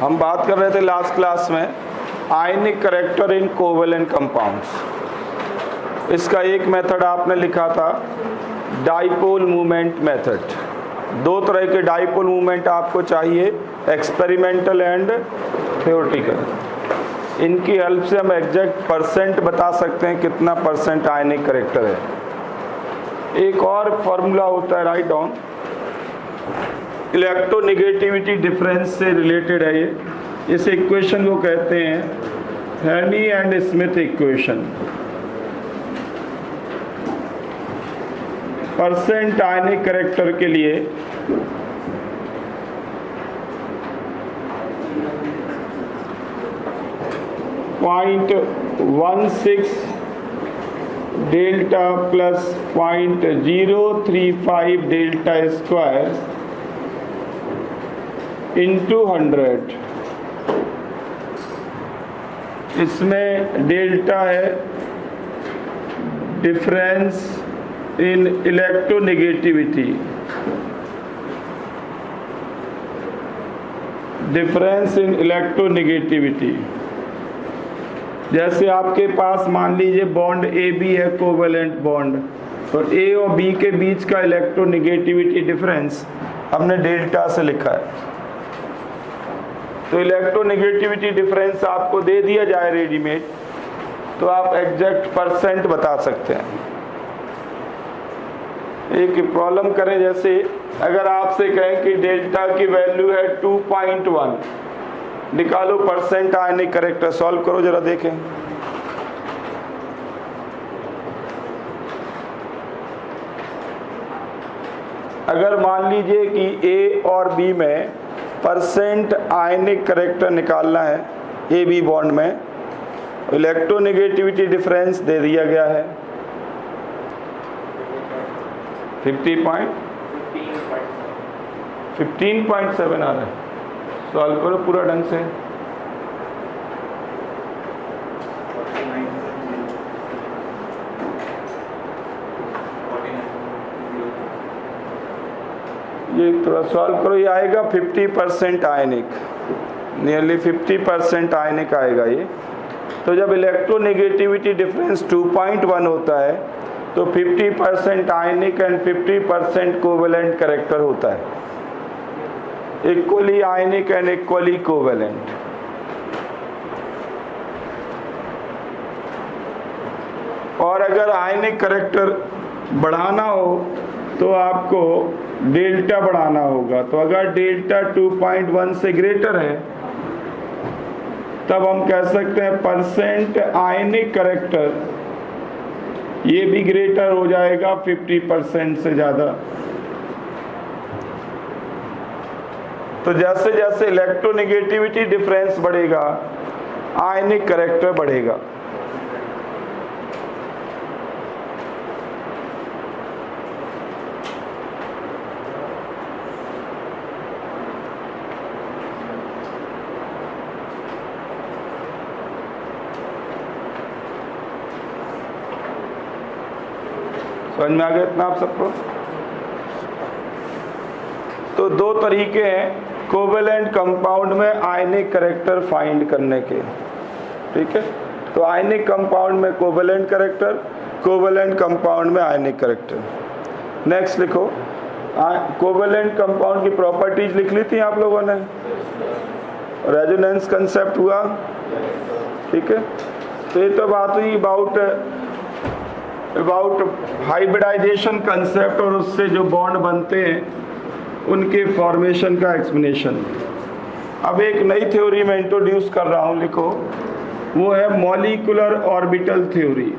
हम बात कर रहे थे लास्ट क्लास में आयनिक करेक्टर इन कोवेलेंट कंपाउंड्स। इसका एक मेथड आपने लिखा था डाइपोल मूवमेंट मेथड। दो तरह के डाइपोल मूवमेंट आपको चाहिए, एक्सपेरिमेंटल एंड थ्योरेटिकल। इनकी हेल्प से हम एग्जैक्ट परसेंट बता सकते हैं कितना परसेंट आयनिक करेक्टर है। एक और फॉर्मूला होता है, राइट डाउन, इलेक्ट्रोनेगेटिविटी डिफरेंस से रिलेटेड है ये। इस इक्वेशन को कहते हैं Fermi and Smith equation. Percent ionic character के लिए .16 delta plus 0.035 delta square into 100। इसमें डेल्टा है difference in electronegativity, difference in electronegativity. जैसे आपके पास मान लीजिए बॉन्ड ए बी है, कोवेलेंट बॉन्ड, तो ए और बी के बीच का इलेक्ट्रोनेगेटिविटी डिफरेंस हमने डेल्टा से लिखा है। तो इलेक्ट्रोनेगेटिविटी डिफरेंस आपको दे दिया जाए रेडीमेड, तो आप एग्जैक्ट परसेंट बता सकते हैं। एक प्रॉब्लम करें, जैसे अगर आपसे कहें कि डेल्टा की वैल्यू है 2.1, निकालो परसेंट आयनिक करेक्टर। सॉल्व करो जरा देखें। अगर मान लीजिए कि ए और बी में परसेंट आयनिक करेक्टर निकालना है, ए बी बॉन्ड में इलेक्ट्रोनेगेटिविटी डिफरेंस दे दिया गया है 15.7 आ रहा है। सॉल्व करो पूरा ढंग से। ये थोड़ा सॉल्व करो, ये आएगा 50% आयनिक, नियरली 50% आयनिक आएगा ये। तो जब इलेक्ट्रोनेगेटिविटी डिफरेंस 2.1 होता है तो 50% आयनिक एंड 50% कोवेलेंट करेक्टर होता है, equally ionic and equally covalent. और अगर आयनिक करेक्टर बढ़ाना हो तो आपको डेल्टा बढ़ाना होगा। तो अगर डेल्टा 2.1 से ग्रेटर है तब हम कह सकते हैं परसेंट आयनिक करेक्टर ये भी ग्रेटर हो जाएगा 50% से ज़्यादा। तो जैसे जैसे इलेक्ट्रोनेगेटिविटी डिफरेंस बढ़ेगा आयनिक करेक्टर बढ़ेगा। समझ में आ गया इतना आप सबको? तो दो तरीके हैं कोवेलेंट कंपाउंड में आयनिक करेक्टर फाइंड करने के, ठीक है। तो आयनिक कंपाउंड में कोवेलेंट करेक्टर, कोवेलेंट कंपाउंड में आयनिक करेक्टर। नेक्स्ट लिखो, कोवेलेंट कंपाउंड की प्रॉपर्टीज लिख ली थी आप लोगों ने, रेजोनेंस कंसेप्ट हुआ, ठीक है। तो ये तो बात हुई अबाउट हाइब्रिडाइजेशन कंसेप्ट और उससे जो बॉन्ड बनते हैं उनके फॉर्मेशन का एक्सप्लेनेशन। अब एक नई थ्योरी मैं इंट्रोड्यूस कर रहा हूँ, लिखो, वो है molecular orbital theory.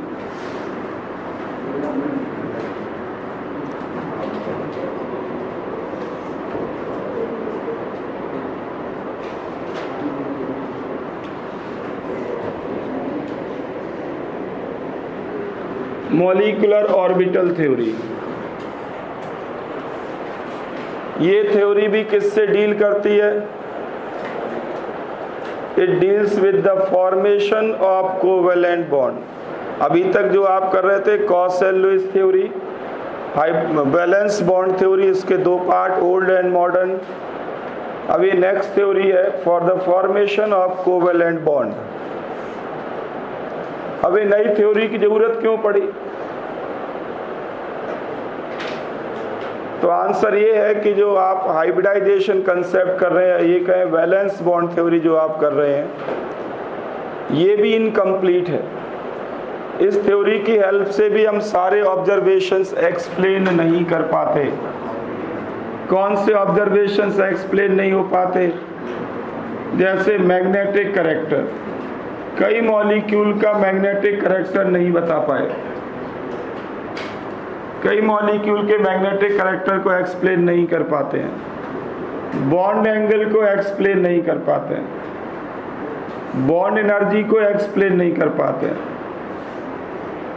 Molecular orbital theory, ये थ्योरी भी किससे डील करती है? It deals with the formation of covalent bond. अभी तक जो आप कर रहे थे कॉसेल-लुईस थ्योरी, वैलेंस बॉन्ड थ्योरी, इसके दो पार्ट, ओल्ड एंड मॉडर्न, अभी नेक्स्ट थ्योरी है for the formation of covalent bond. अभी नई थ्योरी की जरूरत क्यों पड़ी? तो आंसर ये है कि जो आप हाइब्रिडाइजेशन कंसेप्ट कर रहे हैं, ये कहें वैलेंस बॉन्ड थ्योरी जो आप कर रहे हैं, ये भी इनकम्प्लीट है। इस थ्योरी की हेल्प से भी हम सारे ऑब्जर्वेशंस एक्सप्लेन नहीं कर पाते। कौन से ऑब्जर्वेशंस एक्सप्लेन नहीं हो पाते? जैसे मैग्नेटिक कैरेक्टर, कई मॉलिक्यूल का मैग्नेटिक कैरेक्टर नहीं बता पाए, कई मॉलिक्यूल के मैग्नेटिक कैरेक्टर को एक्सप्लेन नहीं कर पाते हैं, बॉन्ड एंगल को एक्सप्लेन नहीं कर पाते हैं, बॉन्ड एनर्जी को एक्सप्लेन नहीं कर पाते हैं।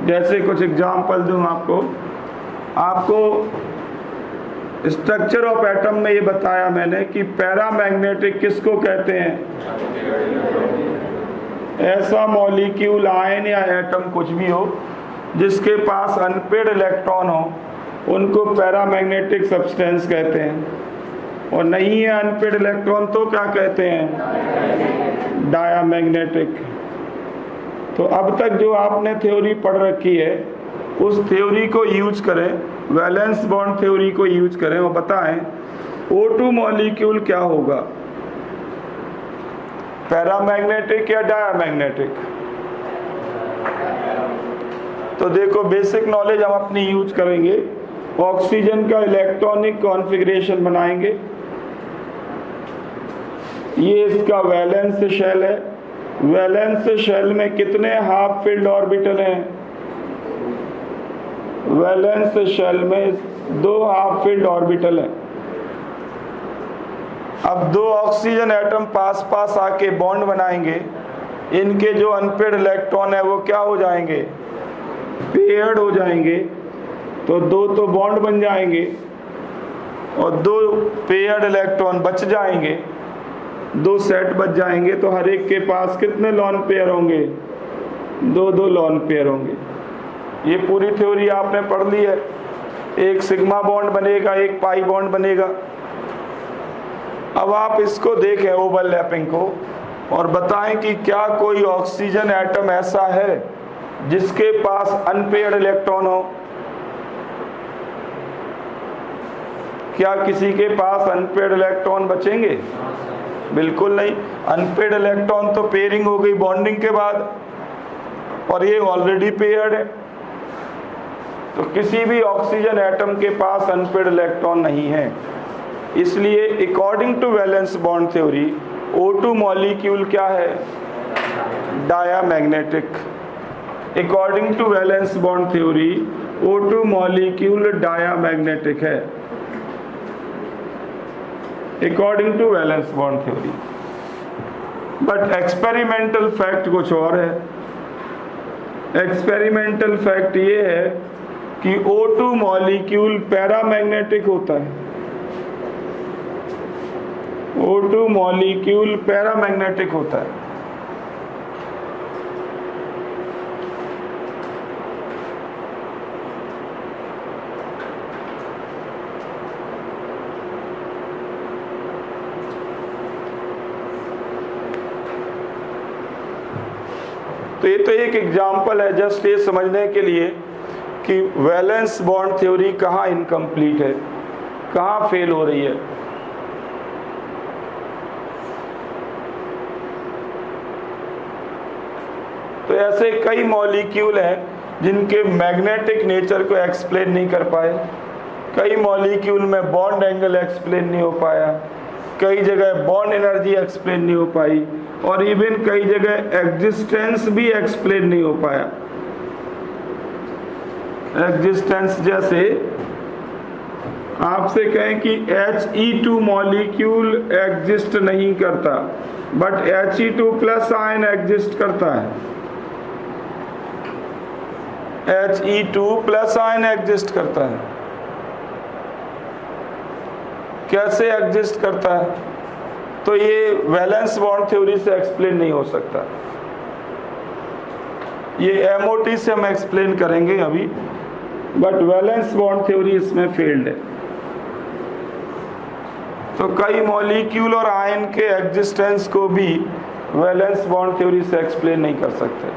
जैसे कुछ एग्जांपल दूं आपको स्ट्रक्चर ऑफ एटम में ये बताया मैंने कि पैरामैग्नेटिक किसको कहते हैं? ऐसा मॉलिक्यूल, आयन या एटम कुछ भी हो जिसके पास अनपेड इलेक्ट्रॉन हो, उनको पैरामैग्नेटिक सब्सटेंस कहते हैं। और नहीं है अनपेड इलेक्ट्रॉन तो क्या कहते हैं? डायामैग्नेटिक। तो अब तक जो आपने थ्योरी पढ़ रखी है उस थ्योरी को यूज करें, वैलेंस बॉन्ड थ्योरी को यूज करें और बताएं O2 मॉलिक्यूल क्या होगा, पैरामैग्नेटिक या डायामैग्नेटिक? तो देखो बेसिक नॉलेज हम अपनी यूज करेंगे। ऑक्सीजन का इलेक्ट्रॉनिक कॉन्फ़िगरेशन बनाएंगे। ये इसका वैलेंस शेल है। वैलेंस शेल में कितने हाफ फील्ड ऑर्बिटल हैं? वैलेंस शेल में 2 हाफ फील्ड ऑर्बिटल हैं। अब 2 ऑक्सीजन एटम पास पास आके बॉन्ड बनाएंगे, इनके जो अनपेड इलेक्ट्रॉन है वो क्या हो जाएंगे? पेयर्ड हो जाएंगे। तो 2 तो बॉन्ड बन जाएंगे और 2 पेयर्ड इलेक्ट्रॉन बच जाएंगे, 2 सेट बच जाएंगे। तो हर एक के पास कितने लॉन पेयर होंगे? 2 लॉन पेयर होंगे। ये पूरी थ्योरी आपने पढ़ ली है। एक सिग्मा बॉन्ड बनेगा, एक पाई बॉन्ड बनेगा। अब आप इसको देखें ओवरलैपिंग को और बताएं कि क्या कोई ऑक्सीजन एटम ऐसा है जिसके पास अनपेयर्ड इलेक्ट्रॉन हो? क्या किसी के पास अनपेयर्ड इलेक्ट्रॉन बचेंगे? बिल्कुल नहीं। अनपेयर्ड इलेक्ट्रॉन तो पेयरिंग हो गई बॉन्डिंग के बाद, और ये ऑलरेडी पेयर्ड है। तो किसी भी ऑक्सीजन एटम के पास अनपेयर्ड इलेक्ट्रॉन नहीं है। इसलिए according to valence bond theory O2 molecule क्या है? Diamagnetic. According to valence bond theory O2 molecule diamagnetic है, according to valence bond theory. But experimental fact कुछ और है। एक्सपेरिमेंटल फैक्ट ये है कि O2 मॉलिक्यूल पैरामैग्नेटिक होता है। O2 मॉलिक्यूल पैरामैग्नेटिक होता है। तो ये तो एक एग्जाम्पल है जस्ट ये समझने के लिए कि वैलेंस बॉन्ड थ्योरी कहाँ इनकम्प्लीट है, कहाँ फेल हो रही है। तो ऐसे कई मॉलिक्यूल हैं जिनके मैग्नेटिक नेचर को एक्सप्लेन नहीं कर पाए। कई मॉलिक्यूल में बॉन्ड एंगल एक्सप्लेन नहीं हो पाया, कई जगह बॉन्ड एनर्जी एक्सप्लेन नहीं हो पाई, और इवन कई जगह एग्जिस्टेंस भी एक्सप्लेन नहीं हो पाया। एग्जिस्टेंस जैसे आपसे कहें कि He2 मॉलिक्यूल एग्जिस्ट नहीं करता, but He2 plus ion exist करता है। He2 प्लस आयन एग्जिस्ट करता है। कैसे एग्जिस्ट करता है? तो ये वैलेंस बॉन्ड थ्योरी से एक्सप्लेन नहीं हो सकता। ये MOT से हम एक्सप्लेन करेंगे अभी, बट वैलेंस बॉन्ड थ्योरी इसमें फेल्ड है। तो कई मॉलिक्यूल और आयन के एग्जिस्टेंस को भी वैलेंस बॉन्ड थ्योरी से एक्सप्लेन नहीं कर सकते।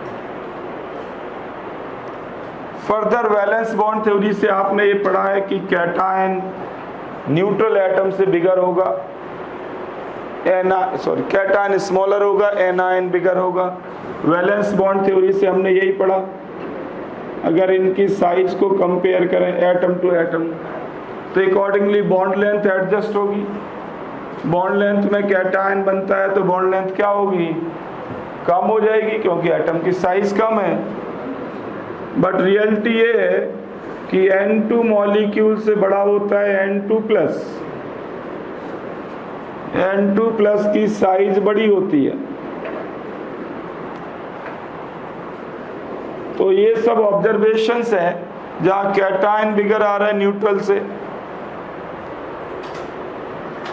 फर्दर वैलेंस बॉन्ड थ्योरी से आपने ये पढ़ा है कि कैटायन न्यूट्रल एटम से बिगर होगा, कैटायन स्मॉलर होगा, एनायन बिगर होगा। वैलेंस बॉन्ड थ्योरी से हमने यही पढ़ा, अगर इनकी साइज को कंपेयर करें एटम टू एटम तो अकॉर्डिंगली बॉन्ड लेंथ एडजस्ट होगी। बॉन्ड लेंथ में कैटायन बनता है तो बॉन्ड लेंथ क्या होगी, कम हो जाएगी, क्योंकि एटम की साइज कम है। बट रियलिटी ये है कि N2 मॉलिक्यूल से बड़ा होता है N2+। N2+ की साइज बड़ी होती है। तो ये सब ऑब्जर्वेशंस हैं जहाँ कैटायन बिगर आ रहा है न्यूट्रल से।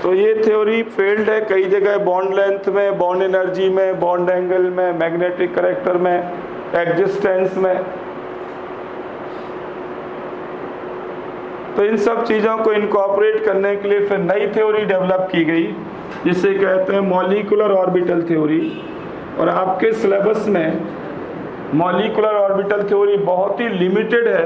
तो ये थ्योरी फेल्ड है कई जगह, बॉन्ड लेंथ में, बॉन्ड एनर्जी में, बॉन्ड एंगल में, मैग्नेटिक कैरेक्टर में, एग्जिस्टेंस में। तो इन सब चीज़ों को इनकॉर्पोरेट करने के लिए फिर नई थ्योरी डेवलप की गई जिसे कहते हैं मॉलिक्यूलर ऑर्बिटल थ्योरी। और आपके सिलेबस में मॉलिक्यूलर ऑर्बिटल थ्योरी बहुत ही लिमिटेड है,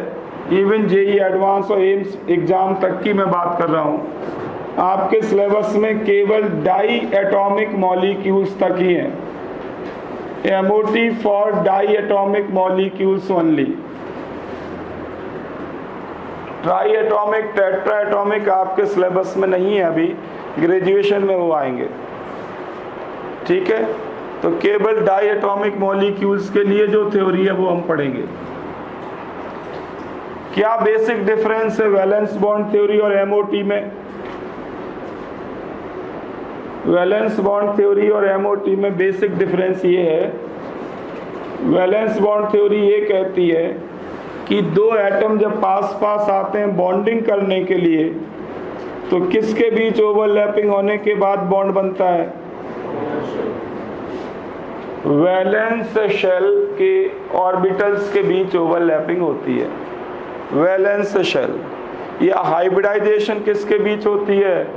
इवन जेईई एडवांस और एम्स एग्जाम तक की मैं बात कर रहा हूँ। आपके सिलेबस में केवल डाई एटॉमिक मॉलिक्यूल्स तक ही हैं, MOT for diatomic molecules only. Triatomic, tetratomic आपके सिलेबस में नहीं है, अभी ग्रेजुएशन में वो आएंगे, ठीक है। तो केवल डाई एटॉमिक मॉलिक्यूल्स के लिए जो थ्योरी है वो हम पढ़ेंगे। क्या बेसिक डिफरेंस है वैलेंस बॉन्ड थ्योरी और MOT में? वैलेंस बॉन्ड थ्योरी और MOT में बेसिक डिफरेंस ये है, वैलेंस बॉन्ड थ्योरी ये कहती है कि दो एटम जब पास पास आते हैं बॉन्डिंग करने के लिए तो किसके बीच ओवरलैपिंग होने के बाद बॉन्ड बनता है? वैलेंस शेल के ऑर्बिटल्स के बीच ओवरलैपिंग होती है, वैलेंस शेल। या हाइब्रिडाइजेशन किसके बीच होती है?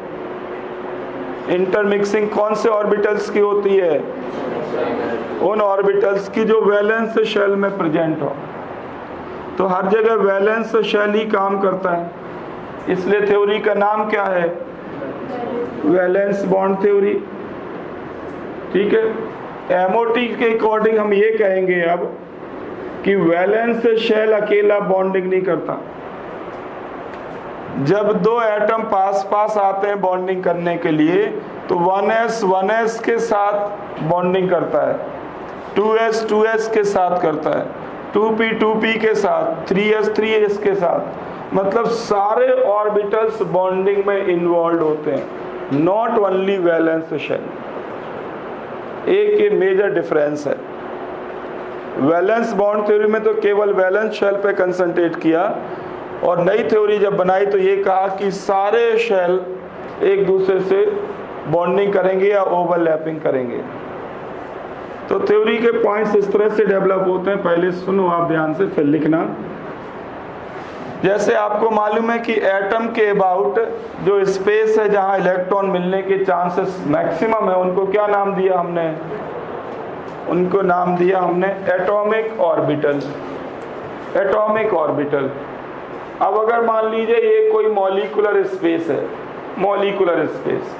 इंटरमिक्सिंग कौन से ऑर्बिटल्स की होती है? उन ऑर्बिटल्स की जो वैलेंस शेल में प्रेजेंट हो। तो हर जगह वैलेंस शेल ही काम करता है, इसलिए थ्योरी का नाम क्या है? वैलेंस बॉन्ड थ्योरी, ठीक है। MOT के अकॉर्डिंग हम ये कहेंगे अब कि वैलेंस शेल अकेला बॉन्डिंग नहीं करता। जब दो एटम पास पास आते हैं बॉन्डिंग करने के लिए तो 1s के साथ बॉन्डिंग करता है, 2s के साथ करता है, 2p के साथ, 3s के साथ। मतलब सारे ऑर्बिटल्स बॉन्डिंग में इन्वॉल्व होते हैं, नॉट ओनली वैलेंस शेल। एक ये मेजर डिफरेंस है। वैलेंस बॉन्ड थ्योरी में तो केवल वैलेंस शेल पे कंसंट्रेट किया, और नई थ्योरी जब बनाई तो ये कहा कि सारे शेल एक दूसरे से बॉन्डिंग करेंगे या ओवरलैपिंग करेंगे। तो थ्योरी के पॉइंट्स इस तरह से डेवलप होते हैं, पहले सुनो आप ध्यान से फिर लिखना। जैसे आपको मालूम है कि एटम के अबाउट जो स्पेस है जहां इलेक्ट्रॉन मिलने के चांसेस मैक्सिमम है, उनको क्या नाम दिया हमने? उनको नाम दिया हमने एटॉमिक ऑर्बिटल। Atomic orbital. अब अगर मान लीजिए ये कोई मॉलिक्यूलर स्पेस है, मॉलिक्यूलर स्पेस,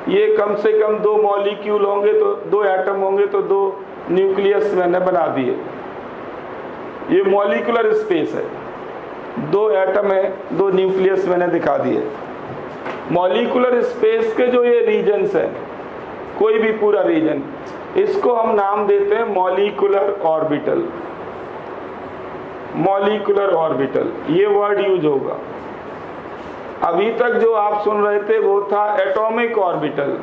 ये कम से कम दो मॉलिक्यूल होंगे तो दो एटम होंगे तो दो न्यूक्लियस मैंने बना दिए। ये मॉलिक्यूलर स्पेस है, दो एटम है, दो न्यूक्लियस मैंने दिखा दिए। मॉलिक्यूलर स्पेस के जो ये रीजन्स है, कोई भी पूरा रीजन, इसको हम नाम देते हैं मॉलिक्यूलर ऑर्बिटल। मॉलिक्यूलर ऑर्बिटल ये वर्ड यूज होगा। अभी तक जो आप सुन रहे थे वो था एटॉमिक ऑर्बिटल।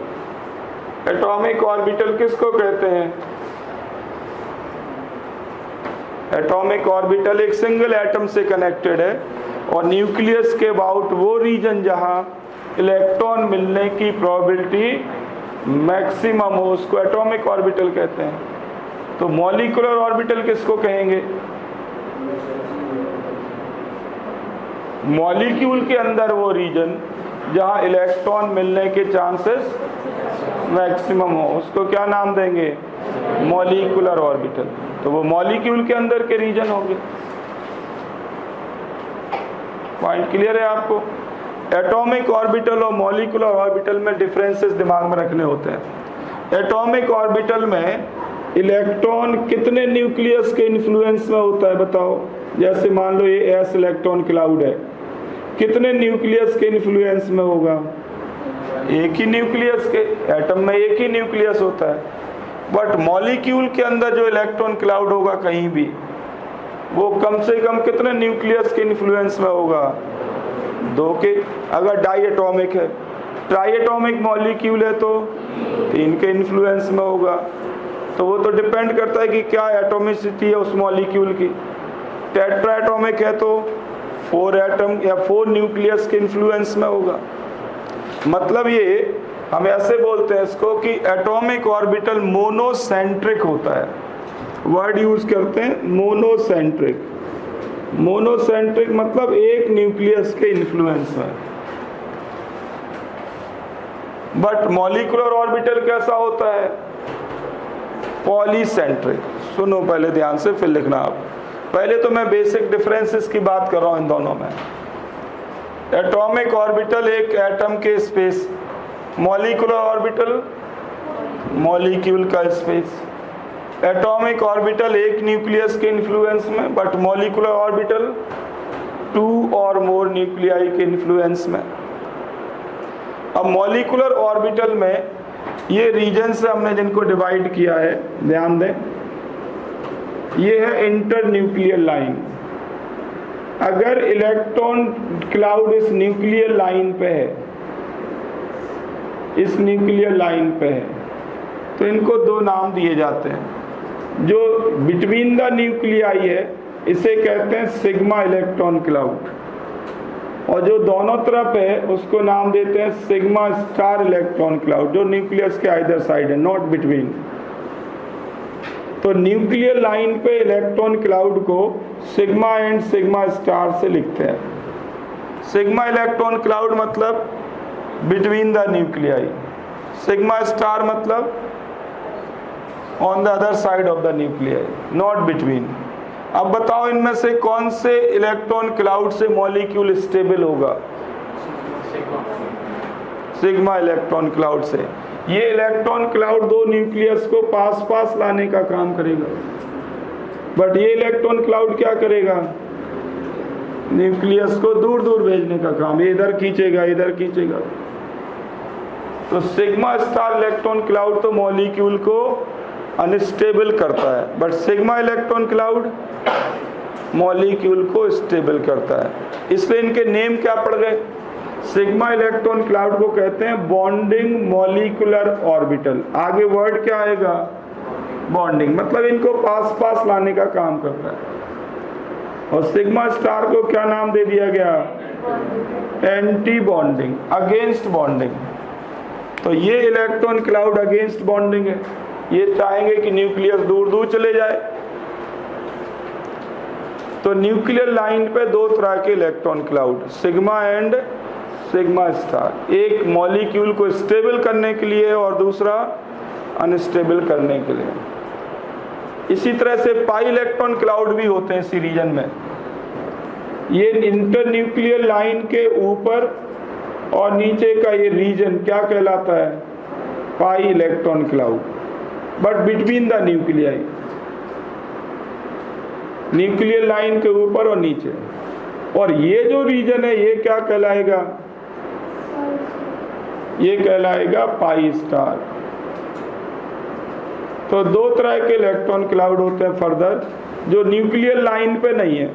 एटॉमिक ऑर्बिटल किसको कहते हैं? एटॉमिक ऑर्बिटल एक सिंगल एटम से कनेक्टेड है और न्यूक्लियस के अबाउट वो रीजन जहां इलेक्ट्रॉन मिलने की प्रोबेबिलिटी मैक्सिमम हो, उसको एटॉमिक ऑर्बिटल कहते हैं। तो मॉलिक्यूलर ऑर्बिटल किसको कहेंगे? मॉलिक्यूल के अंदर वो रीजन जहां इलेक्ट्रॉन मिलने के चांसेस मैक्सिमम हो, उसको क्या नाम देंगे? Molecular orbital. तो वो मॉलिक्यूल के अंदर के रीजन होंगे। पॉइंट क्लियर है आपको? एटॉमिक ऑर्बिटल और मॉलिक्यूलर ऑर्बिटल में डिफरेंसेस दिमाग में रखने होते हैं। एटॉमिक ऑर्बिटल में इलेक्ट्रॉन कितने न्यूक्लियस के इन्फ्लुएंस में होता है बताओ? जैसे मान लो ये एस इलेक्ट्रॉन क्लाउड है, कितने न्यूक्लियस के इन्फ्लुएंस में होगा? एक ही न्यूक्लियस के। एटम में एक ही न्यूक्लियस होता है, बट मॉलिक्यूल के अंदर जो इलेक्ट्रॉन क्लाउड होगा कहीं भी, वो कम से कम कितने न्यूक्लियस के इन्फ्लुएंस में होगा? 2 के। अगर डाई एटॉमिक है, ट्राई एटॉमिक मॉलिक्यूल है तो 3 के इन्फ्लुएंस में होगा। तो वो तो डिपेंड करता है कि क्या एटॉमिसिटी है उस मॉलिक्यूल की। टेट्रा एटॉमिक है तो 4 एटम या 4 न्यूक्लियस के इन्फ्लुएंस में होगा। मतलब ये हम ऐसे बोलते हैं इसको कि एटॉमिक ऑर्बिटल मोनोसेंट्रिक होता है। वर्ड यूज करते हैं मोनोसेंट्रिक। मोनोसेंट्रिक मतलब एक न्यूक्लियस के इन्फ्लुएंस में। बट मॉलिक्यूलर ऑर्बिटल कैसा होता है? पॉलीसेंट्रिक। सुनो पहले ध्यान से, फिर लिखना आप। पहले तो मैं बेसिक डिफरेंसेस की बात कर रहा हूं इन दोनों में। एटॉमिक ऑर्बिटल एक एटम के स्पेस, मॉलिक्यूलर ऑर्बिटल मॉलिक्यूल का स्पेस। एटॉमिक ऑर्बिटल एक न्यूक्लियस के इन्फ्लुएंस में, बट मॉलिक्यूलर ऑर्बिटल 2 और मोर न्यूक्लियाई के इन्फ्लुएंस में। अब मॉलिक्यूलर ऑर्बिटल में ये रीजन से हमने जिनको डिवाइड किया है, ध्यान दें, ये है इंटर न्यूक्लियर लाइन। अगर इलेक्ट्रॉन क्लाउड इस न्यूक्लियर लाइन पे है, इस न्यूक्लियर लाइन पे है, तो इनको 2 नाम दिए जाते हैं। जो बिटवीन द न्यूक्लियाई है इसे कहते हैं सिग्मा इलेक्ट्रॉन क्लाउड, और जो दोनों तरफ है उसको नाम देते हैं सिग्मा स्टार इलेक्ट्रॉन क्लाउड, जो न्यूक्लियस के आइदर साइड है, नॉट बिटवीन। तो न्यूक्लियर लाइन पे इलेक्ट्रॉन क्लाउड को सिग्मा एंड सिग्मा स्टार से लिखते हैं। सिग्मा इलेक्ट्रॉन क्लाउड मतलब between the nuclei, sigma star मतलब on the other side of the nuclei, not between. अब बताओ इनमें से कौन से इलेक्ट्रॉन क्लाउड से मॉलिक्यूल स्टेबल होगा? सिग्मा इलेक्ट्रॉन क्लाउड से। ये इलेक्ट्रॉन क्लाउड 2 न्यूक्लियस को पास पास लाने का काम करेगा, बट ये इलेक्ट्रॉन क्लाउड क्या करेगा? न्यूक्लियस को दूर दूर भेजने का काम, ये इधर खींचेगा इधर खींचेगा। तो सिग्मा स्टार इलेक्ट्रॉन क्लाउड तो मॉलिक्यूल को अनस्टेबल करता है, but sigma electron cloud molecule को स्टेबल करता है। इसलिए इनके नेम क्या पड़ गए? सिग्मा इलेक्ट्रॉन क्लाउड को कहते हैं बॉन्डिंग मॉलिक्यूलर ऑर्बिटल। आगे वर्ड क्या आएगा? बॉन्डिंग। मतलब इनको पास पास लाने का काम करता है। और सिग्मा स्टार को क्या नाम दे दिया गया? Anti bonding, against bonding. तो ये इलेक्ट्रॉन क्लाउड अगेंस्ट बॉन्डिंग है, ये चाहेंगे कि न्यूक्लियस दूर दूर चले जाए। तो न्यूक्लियर लाइन पे 2 तरह के electron cloud, sigma and sigma star. एक मॉलिक्यूल को स्टेबल करने के लिए और दूसरा अनस्टेबल करने के लिए। इसी तरह से पाई इलेक्ट्रॉन क्लाउड भी होते हैं इसी रीजन में। ये इंटर न्यूक्लियर लाइन के ऊपर और नीचे का ये रीजन क्या कहलाता है? पाई electron cloud, but between the nuclei, nuclear line के ऊपर और नीचे। और ये जो रीजन है ये क्या कहलाएगा? ये कहलाएगा पाई स्टार। तो 2 तरह के इलेक्ट्रॉन क्लाउड होते हैं फर्दर, जो न्यूक्लियर लाइन पे नहीं है,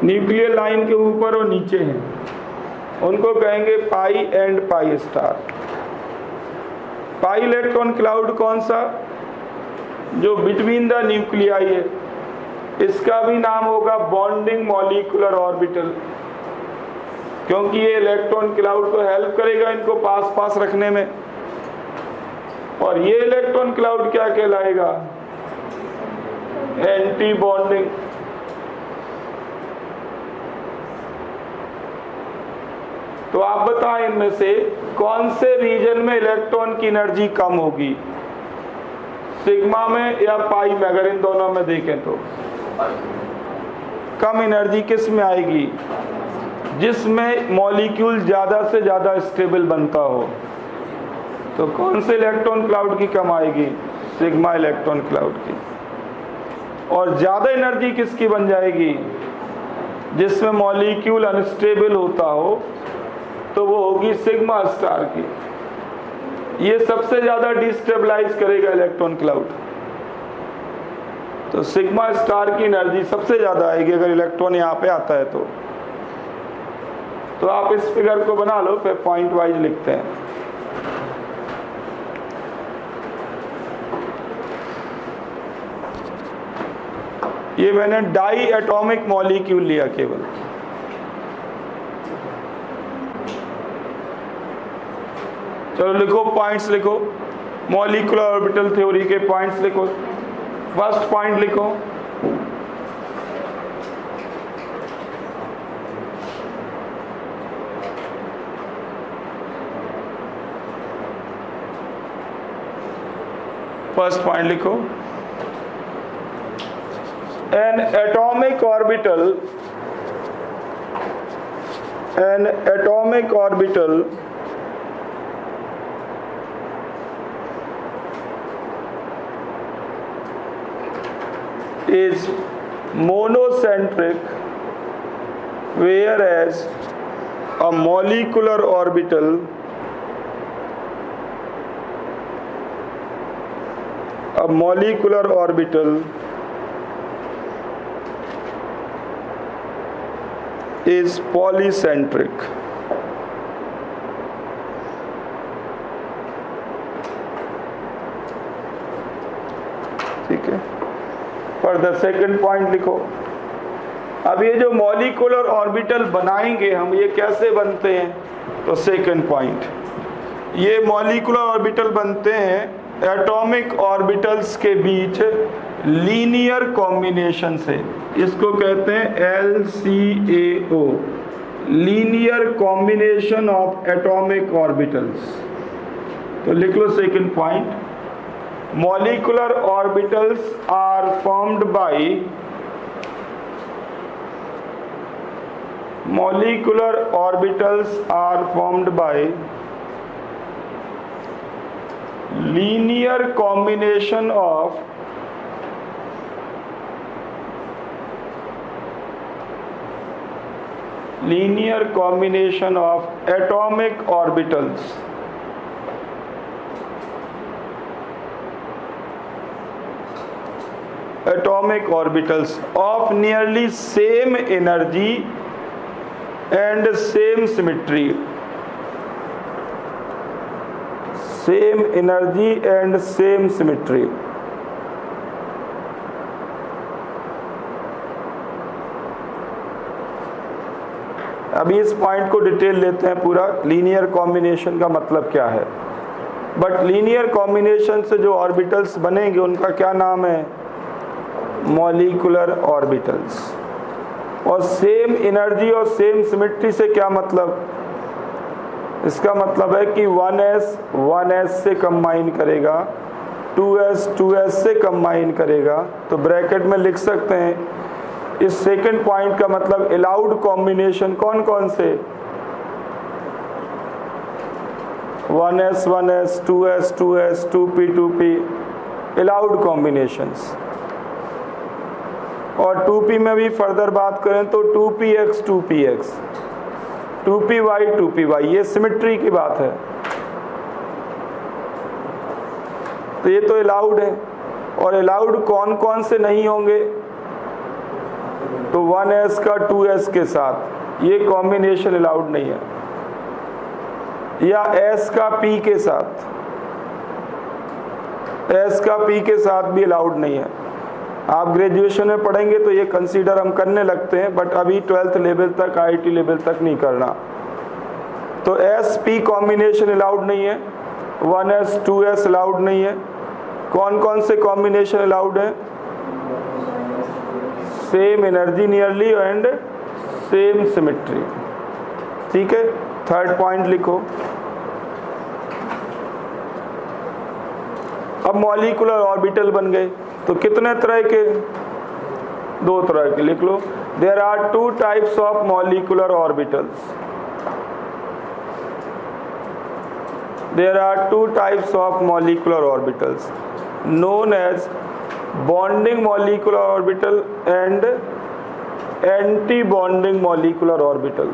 न्यूक्लियर लाइन के ऊपर और नीचे हैं, उनको कहेंगे pi and pi star. Pi electron cloud कौन सा? जो बिटवीन द न्यूक्लियाई है, इसका भी नाम होगा बॉन्डिंग मॉलिक्यूलर ऑर्बिटल, क्योंकि ये इलेक्ट्रॉन क्लाउड को हेल्प करेगा इनको पास पास रखने में। और ये इलेक्ट्रॉन क्लाउड क्या कहलाएगा? Anti bonding. तो आप बताएं इनमें से कौन से रीजन में इलेक्ट्रॉन की एनर्जी कम होगी, सिग्मा में या पाई में? अगर इन दोनों में देखें तो कम एनर्जी किस में आएगी? जिसमें मॉलिक्यूल ज्यादा से ज्यादा स्टेबल बनता हो। तो कौन से इलेक्ट्रॉन क्लाउड की कम आएगी? सिग्मा इलेक्ट्रॉन क्लाउड की। और ज्यादा एनर्जी किसकी बन जाएगी? जिसमें मॉलिक्यूल अनस्टेबल होता हो, तो वो होगी सिग्मा स्टार की। ये सबसे ज्यादा डिस्टेबलाइज करेगा इलेक्ट्रॉन क्लाउड। तो सिग्मा स्टार की एनर्जी सबसे ज्यादा आएगी अगर इलेक्ट्रॉन यहाँ पे आता है तो आप इस फिगर को बना लो, फिर पॉइंट वाइज लिखते हैं। ये मैंने डाई एटॉमिक मॉलिक्यूल लिया केवल। चलो लिखो, पॉइंट्स लिखो, मॉलिक्यूलर ऑर्बिटल थ्योरी के पॉइंट्स लिखो। फर्स्ट पॉइंट लिखो, फर्स्ट पॉइंट लिखो, an atomic orbital is monocentric, whereas a molecular orbital is polycentric. ठीक है। फॉर द सेकंड पॉइंट लिखो, अब ये जो मॉलिक्यूलर ऑर्बिटल बनाएंगे हम, ये कैसे बनते हैं? तो सेकंड पॉइंट, ये मॉलिक्यूलर ऑर्बिटल बनते हैं एटॉमिक ऑर्बिटल्स के बीच लीनियर कॉम्बिनेशन से। इसको कहते हैं LCAO, linear combination of atomic orbitals. तो लिख लो second point, molecular orbitals are formed by linear combination of atomic orbitals of nearly same energy and same symmetry. अभी इस पॉइंट को डिटेल लेते हैं पूरा, लीनियर कॉम्बिनेशन का मतलब क्या है। बट लीनियर कॉम्बिनेशन से जो ऑर्बिटल्स बनेंगे उनका क्या नाम है? Molecular orbitals. और सेम एनर्जी और सेम सिमेट्री से क्या मतलब? इसका मतलब है कि 1s 1s से कंबाइन करेगा, 2s 2s से कंबाइन करेगा। तो ब्रैकेट में लिख सकते हैं इस सेकंड पॉइंट का मतलब अलाउड कॉम्बिनेशन कौन कौन से? 1s 1s 2s 2s 2p 2p allowed combinations. और 2p में भी फर्दर बात करें तो 2px 2px 2py 2py, ये सिमेट्री की बात है। तो ये तो अलाउड है। और अलाउड कौन कौन से नहीं होंगे? तो 1s का 2s के साथ ये कॉम्बिनेशन अलाउड नहीं है, या s का p के साथ, s का p के साथ भी अलाउड नहीं है। आप ग्रेजुएशन में पढ़ेंगे तो ये कंसीडर हम करने लगते हैं, बट अभी 12th लेवल तक, IIT लेवल तक नहीं करना। तो SP कॉम्बिनेशन अलाउड नहीं है, 1s 2s अलाउड नहीं है। कौन कौन से कॉम्बिनेशन अलाउड है? Same energy nearly and same symmetry. ठीक है, थर्ड पॉइंट लिखो। अब मॉलिक्यूलर ऑर्बिटल बन गए, तो कितने तरह के? 2 तरह के, लिख लो। There are 2 types of molecular orbitals. There are 2 types of molecular orbitals known as bonding molecular orbital and anti-bonding molecular orbital.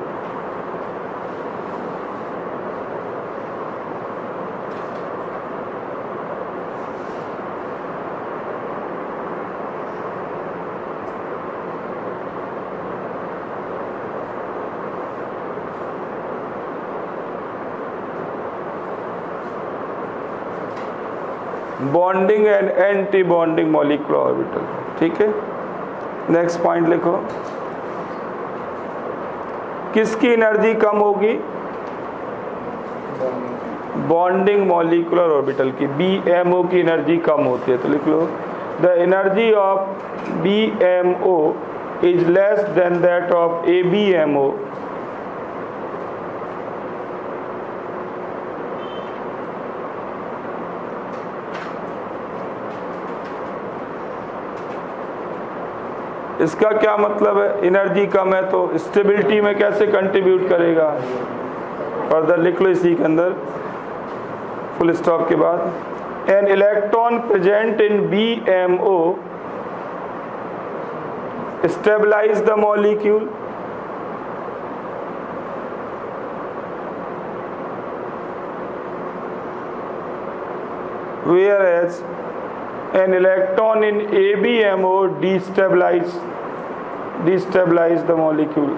Bonding and anti bonding molecular orbital, ठीक है। नेक्स्ट पॉइंट लिखो। किसकी एनर्जी कम होगी? बॉन्डिंग मॉलिक्यूलर ऑर्बिटल की, BMO की energy कम होती है, तो लिख लो the energy of BMO is less than that of ABMO इसका क्या मतलब है? एनर्जी कम है तो स्टेबिलिटी में कैसे कंट्रीब्यूट करेगा? फर्दर लिख लो इसी के अंदर, फुल स्टॉप के बाद। An electron present in BMO stabilize the molecule whereas an electron in ABMO destabilize the molecule.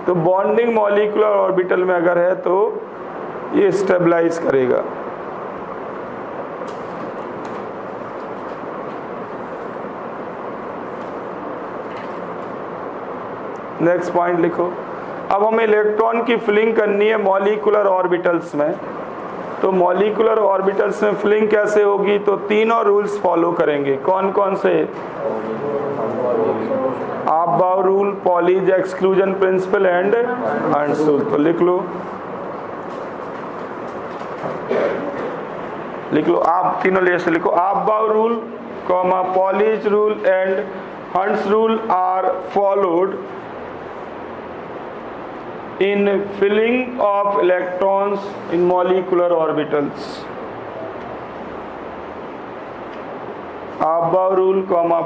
तो बॉन्डिंग मॉलिक्यूलर ऑर्बिटल में अगर है तो ये स्टेबलाइज करेगा। नेक्स्ट पॉइंट लिखो। अब हमें इलेक्ट्रॉन की फिलिंग करनी है मॉलिक्यूलर ऑर्बिटल्स में, तो मॉलिक्यूलर ऑर्बिटल्स में फिलिंग कैसे होगी? तो तीनों रूल्स फॉलो करेंगे। कौन कौन से? Aufbau rule, Pauli's exclusion principle and Hund's rule. तो लिख लो आप तीनों ले से लिखो। Aufbau rule, Pauli's rule and Hund's rule are followed in filling of electrons in molecular orbitals. Aufbau rule,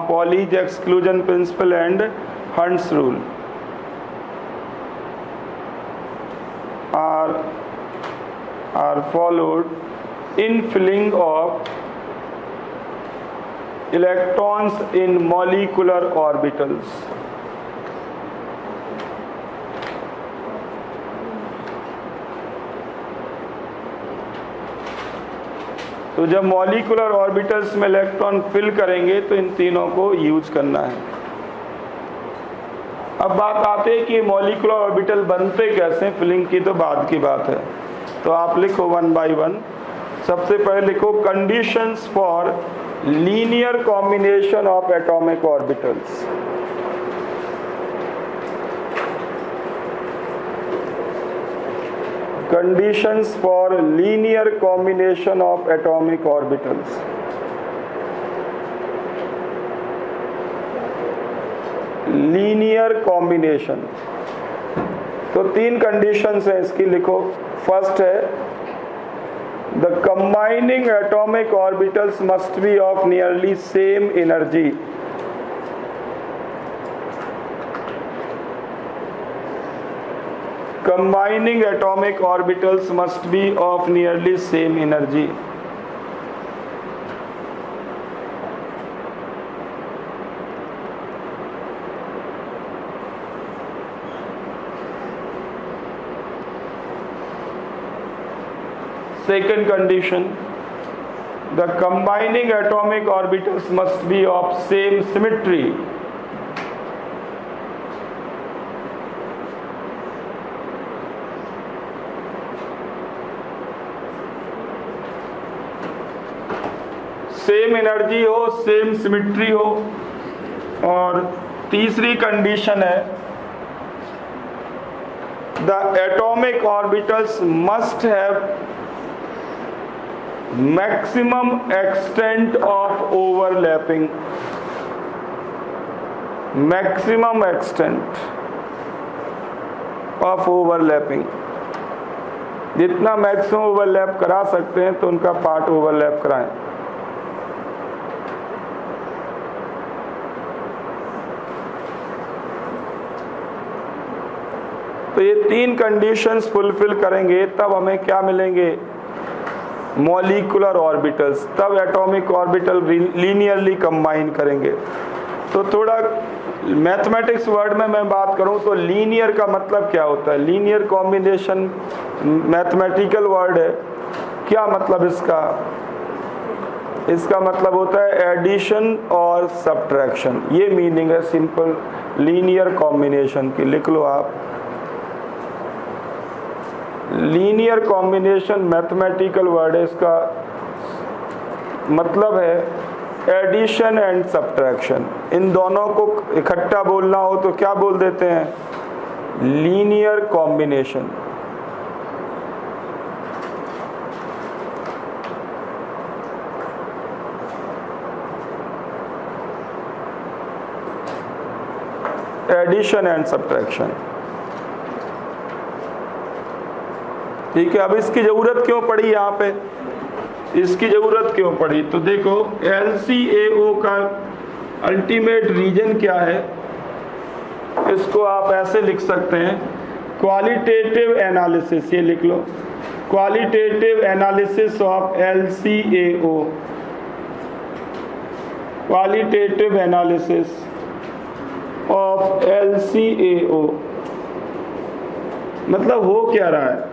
Pauli's exclusion principle and Hund's rule are followed in filling of electrons in molecular orbitals. तो जब molecular orbitals में electron fill करेंगे तो इन तीनों को use करना है। अब बात आते हैं कि मॉलिक्यूलर ऑर्बिटल बनते कैसे, फिलिंग की तो बाद की बात है। तो आप लिखो 1 by 1। सबसे पहले लिखो conditions for linear combination of atomic orbitals. Conditions for linear combination of atomic orbitals. Linear combination, तो 3 कंडीशंस हैं इसकी, लिखो। फर्स्ट है the combining atomic orbitals must be of nearly same energy. Combining atomic orbitals must be of nearly same energy. Second condition, the combining atomic orbitals must be of same symmetry. Same energy हो, same symmetry हो, और तीसरी condition है the atomic orbitals must have maximum extent of overlapping, maximum extent of overlapping, जितना maximum overlap करा सकते हैं तो उनका पार्ट ओवरलैप कराएं। तो ये तीन कंडीशंस फुलफिल करेंगे तब हमें क्या मिलेंगे, मॉलिक्यूलर ऑर्बिटल्स, तब एटॉमिक ऑर्बिटल लीनियरली कंबाइन करेंगे। तो थोड़ा मैथमेटिक्स वर्ड में मैं बात करूं तो लीनियर का मतलब क्या होता है, लीनियर कॉम्बिनेशन मैथमेटिकल वर्ड है, क्या मतलब इसका, इसका मतलब होता है एडिशन और सब्ट्रैक्शन, ये मीनिंग है सिंपल लीनियर कॉम्बिनेशन की, लिख लो आप। लीनियर कॉम्बिनेशन मैथमेटिकल वर्ड है, इसका मतलब है एडिशन एंड सब्ट्रैक्शन। इन दोनों को इकट्ठा बोलना हो तो क्या बोल देते हैं, linear combination. Addition and subtraction, ठीक है। अब इसकी जरूरत क्यों पड़ी यहाँ पे, इसकी जरूरत क्यों पड़ी, तो देखो LCAO का अल्टीमेट रीजन क्या है, इसको आप ऐसे लिख सकते हैं, क्वालिटेटिव एनालिसिस, ये लिख लो, qualitative analysis of LCAO, qualitative analysis of LCAO, मतलब हो क्या रहा है।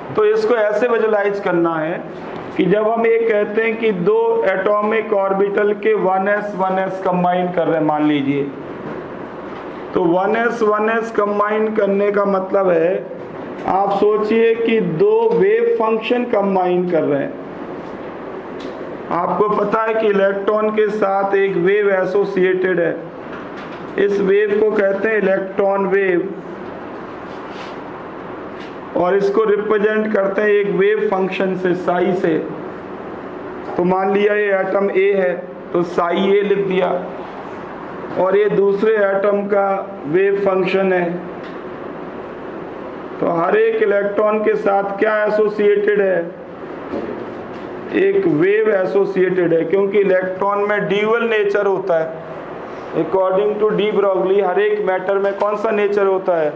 तो इसको ऐसे विजुलाइज करना है कि जब हम ये कहते हैं कि दो एटॉमिक ऑर्बिटल के 1s कंबाइन कर रहे हैं, मान लीजिए, तो 1s कंबाइन करने का मतलब है, आप सोचिए कि दो वेव फंक्शन कंबाइन कर रहे हैं। आपको पता है कि इलेक्ट्रॉन के साथ एक वेव एसोसिएटेड है, इस वेव को कहते हैं इलेक्ट्रॉन वेव, और इसको रिप्रेजेंट करते हैं एक वेव फंक्शन से, साई से। तो मान लिया ये एटम A है तो साई A लिख दिया, और ये दूसरे एटम का वेव फंक्शन है। तो हर एक इलेक्ट्रॉन के साथ क्या एसोसिएटेड है, एक वेव एसोसिएटेड है, क्योंकि इलेक्ट्रॉन में ड्यूअल नेचर होता है। अकॉर्डिंग टू डी ब्रॉगली हर एक मैटर में कौन सा नेचर होता है,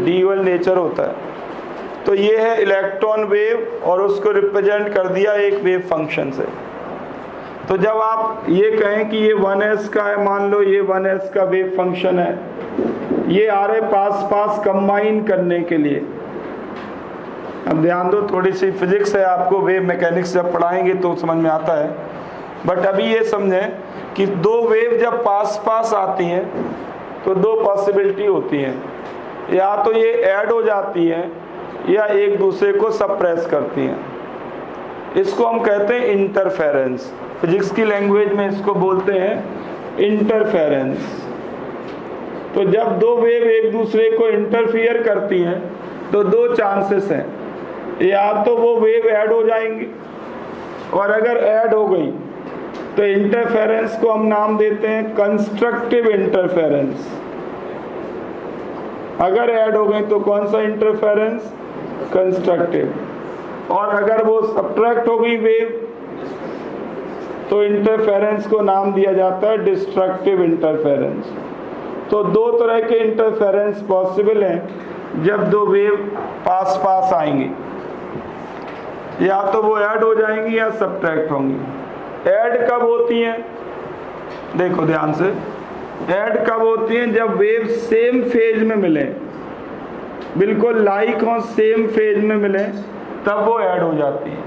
ड्यूअल नेचर होता है। तो ये है इलेक्ट्रॉन वेव, और उसको रिप्रेजेंट कर दिया एक वेव फंक्शन से। तो जब आप ये कहें कि ये 1s का है, मान लो ये 1s का वेव फंक्शन है, ये आ रहे पास पास कंबाइन करने के लिए। अब ध्यान दो, थोड़ी सी फिजिक्स है, आपको वेव मैकेनिक्स जब पढ़ाएंगे तो समझ में आता है, बट अभी ये समझें कि दो वेव जब पास पास आती हैं तो दो पॉसिबिलिटी होती हैं, या तो ये ऐड हो जाती हैं या एक दूसरे को सप्रेस करती हैं। इसको हम कहते हैं इंटरफेरेंस, फिजिक्स की लैंग्वेज में इसको बोलते हैं इंटरफेरेंस। तो जब दो वेव एक दूसरे को इंटरफियर करती हैं तो दो चांसेस हैं, या तो वो वेव ऐड हो जाएंगी, और अगर ऐड हो गई तो इंटरफेरेंस को हम नाम देते हैं कंस्ट्रक्टिव इंटरफेरेंस। अगर ऐड हो गई तो कौन सा इंटरफेरेंस, कंस्ट्रक्टिव। और अगर वो सब्ट्रैक्ट हो गई वेव तो इंटरफेरेंस को नाम दिया जाता है डिस्ट्रक्टिव इंटरफेरेंस। तो दो तरह के इंटरफेरेंस पॉसिबल हैं जब दो वेव पास पास आएंगी, या तो वो ऐड हो जाएंगी या सब्ट्रैक्ट होंगी। ऐड कब होती हैं, देखो ध्यान से, ऐड कब होती हैं, जब वेव सेम फेज में मिले, बिल्कुल लाइक और सेम फेज में मिले, तब वो ऐड हो जाती है।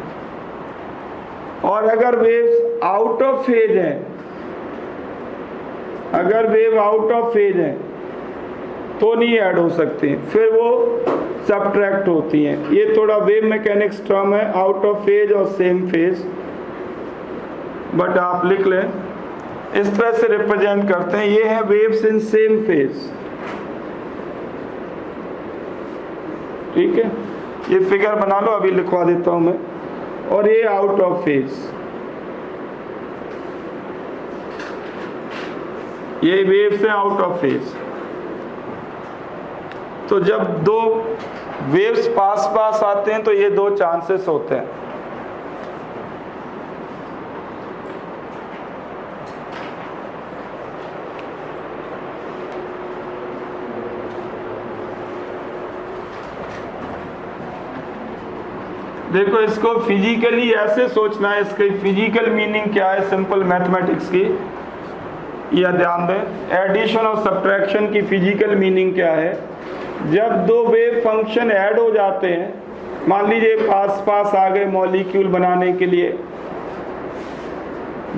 और अगर वेव्स आउट ऑफ फेज हैं, अगर वेव आउट ऑफ फेज हैं तो नहीं ऐड हो सकती, फिर वो सब्ट्रैक्ट होती हैं। ये थोड़ा वेव मैकेनिक्स टर्म है, आउट ऑफ फेज और सेम फेज, बट आप लिख लें इस तरह से रिप्रेजेंट करते हैं। ये है वेव्स इन सेम फेज, ठीक है। ये फिगर बना लो, अभी लिखवा देता हूं मैं। और ये आउट ऑफ फेज, ये वेव्स है आउट ऑफ फेज। तो जब दो वेव्स पास पास आते हैं तो ये दो चांसेस होते हैं। देखो, इसको फिजिकली ऐसे सोचना है, इसकी फिजिकल मीनिंग क्या है सिंपल मैथमेटिक्स की, यह ध्यान दें। एडिशन और सब्ट्रैक्शन की फिजिकल मीनिंग क्या है? जब दो वेव फंक्शन ऐड हो जाते हैं, मान लीजिए पास पास आ गए मॉलिक्यूल बनाने के लिए,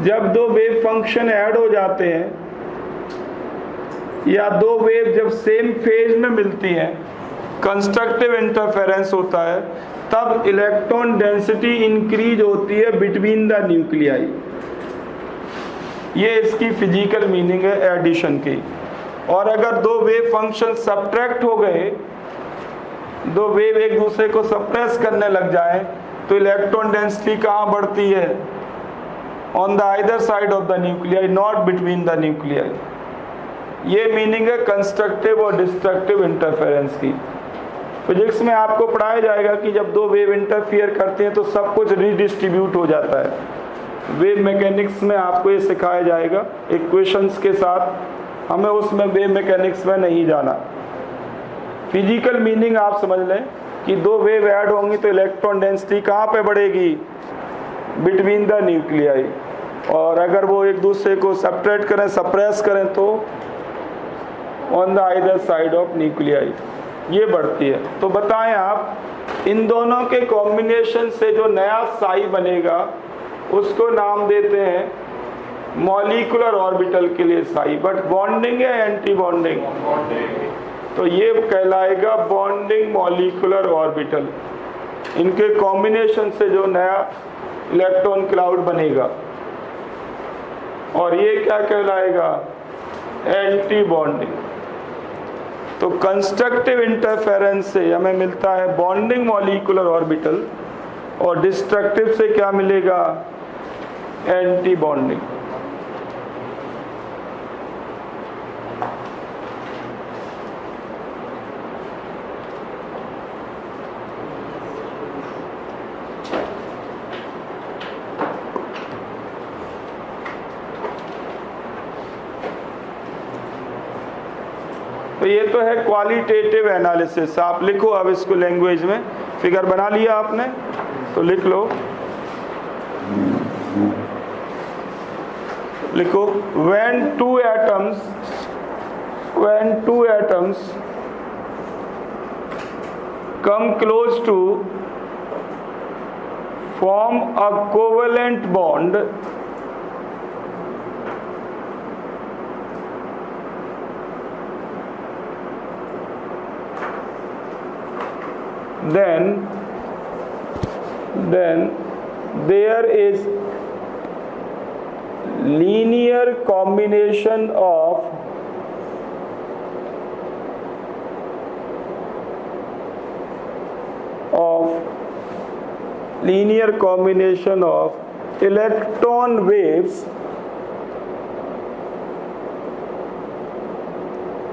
जब दो वेव फंक्शन ऐड हो जाते हैं या दो वेव जब सेम फेज में मिलती हैं, कंस्ट्रक्टिव इंटरफेरेंस होता है, तब इलेक्ट्रॉन डेंसिटी इंक्रीज होती है बिटवीन द न्यूक्लियाई। ये इसकी फिजिकल मीनिंग है एडिशन की। और अगर दो वेव फंक्शन सब्ट्रैक्ट हो गए, दो वेव एक दूसरे को सप्रेस करने लग जाए, तो इलेक्ट्रॉन डेंसिटी कहाँ बढ़ती है? On the either side of the nuclei, not between the nuclei. ये मीनिंग है कंस्ट्रक्टिव और डिस्ट्रक्टिव इंटरफेरेंस की। फिजिक्स में आपको पढ़ाया जाएगा कि जब दो वेव इंटरफियर करते हैं तो सब कुछ रिडिस्ट्रीब्यूट हो जाता है। वेव मैकेनिक्स में आपको ये सिखाया जाएगा इक्वेशंस के साथ, हमें उसमें वेव मैकेनिक्स में नहीं जाना। फिजिकल मीनिंग आप समझ लें कि दो वेव ऐड होंगी तो इलेक्ट्रॉन डेंसिटी कहाँ पे बढ़ेगी? Between the nuclei. और अगर वो एक दूसरे को सब्ट्रैक्ट करें, सप्रेस करें, तो on the either side of nuclei ये बढ़ती है। तो बताएं आप, इन दोनों के कॉम्बिनेशन से जो नया साई बनेगा उसको नाम देते हैं मॉलिक्यूलर ऑर्बिटल के लिए साई। बट बॉन्डिंग है एंटी बॉन्डिंग? तो ये कहलाएगा बॉन्डिंग मॉलिक्यूलर ऑर्बिटल। इनके कॉम्बिनेशन से जो नया इलेक्ट्रॉन क्लाउड बनेगा, और ये क्या कहलाएगा? Anti bonding. तो कंस्ट्रक्टिव इंटरफेरेंस से हमें मिलता है बॉन्डिंग मॉलिक्यूलर ऑर्बिटल, और डिस्ट्रक्टिव से क्या मिलेगा? Anti bonding. तो ये तो है क्वालिटेटिव एनालिसिस। आप लिखो अब इसको लैंग्वेज में। फिगर बना लिया आपने तो लिख लो, लिखो when two atoms come close to form a covalent bond, then there is linear combination of electron waves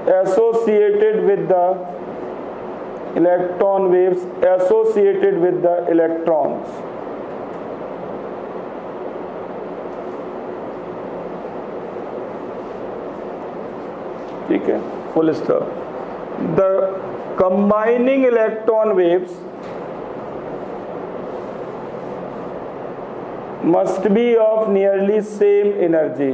associated with the electrons. ठीक है, full stop. The combining electron waves must be of nearly same energy.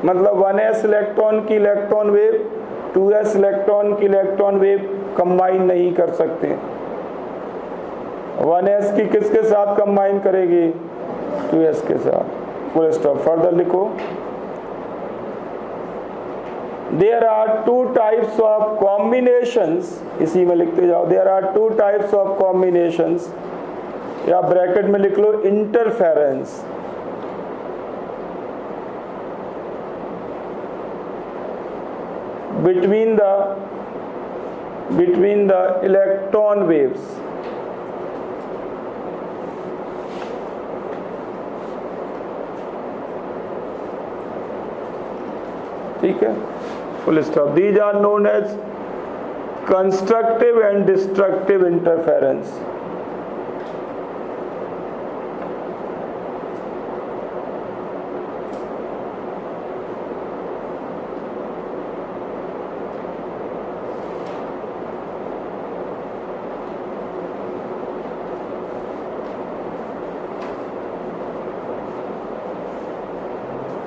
मतलब 1s electron की electron wave 2s electron की electron wave combine नहीं कर सकते। 1s की किसके साथ कंबाइन करेगी? 2s के साथ। Full stop. फर्दर लिखो, there are two types of combinations, इसी में लिखते जाओ, there are two types of combinations, या ब्रैकेट में लिख लो interference, between the electron waves. ठीक है, full stop. These are known as constructive and destructive interference.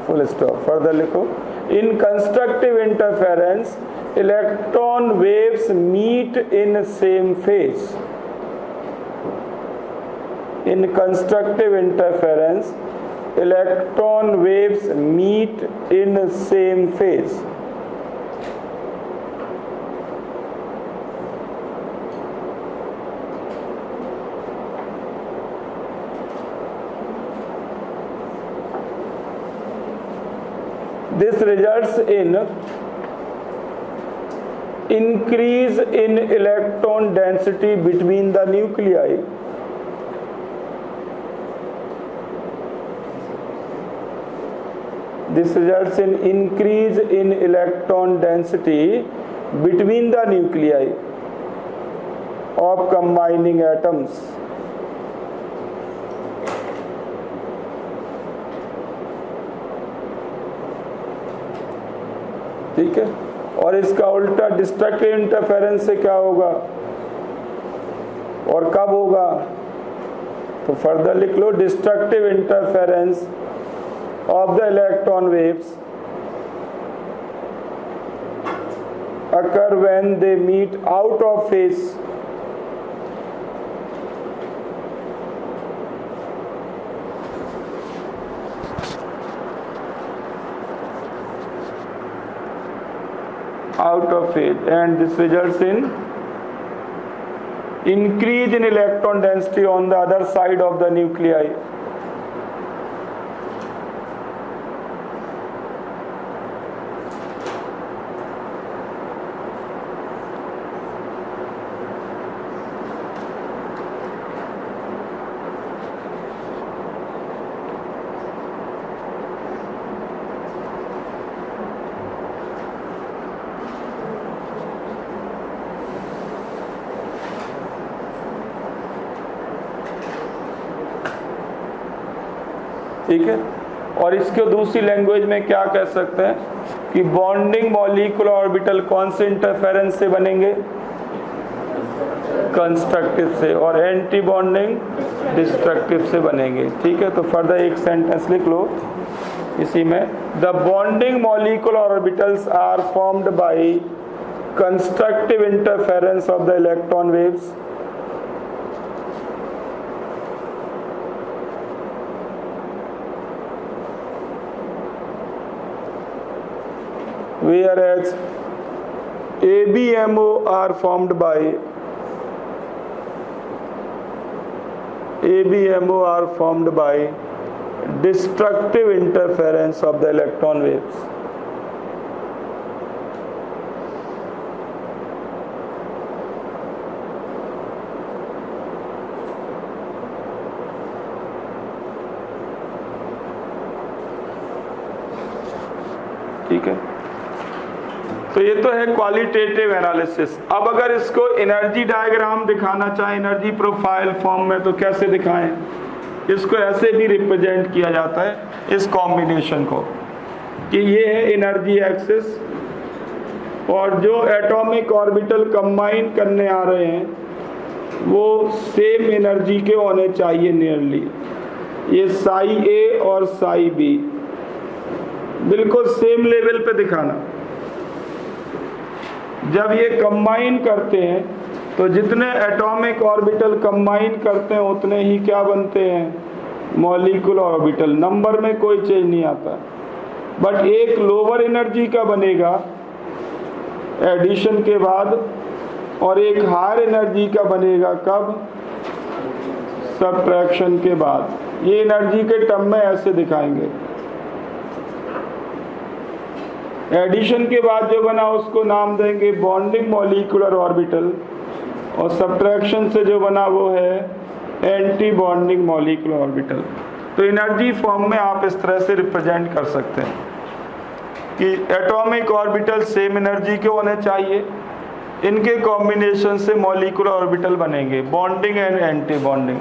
Full stop. Further लिखो, in constructive interference electron waves meet in same phase. In constructive interference electron waves meet in same phase. This results in increase in electron density between the nuclei. This results in increase in electron density between the nuclei of combining atoms. ठीक है, और इसका उल्टा destructive interference से क्या होगा और कब होगा? तो फर्दर लिख लो, destructive interference of the electron waves occur when they meet out of phase. Out of phase, and this results in increase in electron density on the other side of the nuclei. ठीक है, और इसके दूसरी language में क्या कह सकते हैं कि बॉन्डिंग मॉलिक्यूलर ऑर्बिटल कौन से इंटरफेरेंस से बनेंगे? कंस्ट्रक्टिव से, और एंटी बॉन्डिंग डिस्ट्रक्टिव से बनेंगे. ठीक है, तो फर्दर एक सेंटेंस लिख लो इसी में, the bonding molecular orbitals are formed by constructive interference of the electron waves whereas ABMO are formed by destructive interference of the electron waves. ठीक है, तो ये तो है क्वालिटेटिव एनालिसिस. अब अगर इसको एनर्जी डायग्राम दिखाना चाहें, एनर्जी प्रोफाइल फॉर्म में, तो कैसे दिखाएं? इसको ऐसे भी रिप्रेजेंट किया जाता है इस कॉम्बिनेशन को कि ये है एनर्जी एक्सिस, और जो एटॉमिक ऑर्बिटल कंबाइन करने आ रहे हैं वो सेम एनर्जी के होने चाहिए नियरली. ये साई ए और साई बी बिल्कुल सेम लेवल पे दिखाना. जब ये कंबाइन करते हैं तो जितने एटॉमिक ऑर्बिटल कंबाइन करते हैं उतने ही क्या बनते हैं? Molecular orbital. नंबर में कोई चेंज नहीं आता, बट एक लोअर एनर्जी का बनेगा एडिशन के बाद, और एक हायर एनर्जी का बनेगा कब? सब्ट्रैक्शन के बाद। ये एनर्जी के टर्म में ऐसे दिखाएंगे। एडिशन के बाद जो बना उसको नाम देंगे बॉन्डिंग मॉलिक्यूलर ऑर्बिटल, और सब्ट्रैक्शन से जो बना वो है एंटी बॉन्डिंग मॉलिक्यूलर ऑर्बिटल। तो एनर्जी फॉर्म में आप इस तरह से रिप्रेजेंट कर सकते हैं कि एटॉमिक ऑर्बिटल सेम एनर्जी के होने चाहिए, इनके कॉम्बिनेशन से मॉलिक्यूलर ऑर्बिटल बनेंगे, bonding and anti bonding.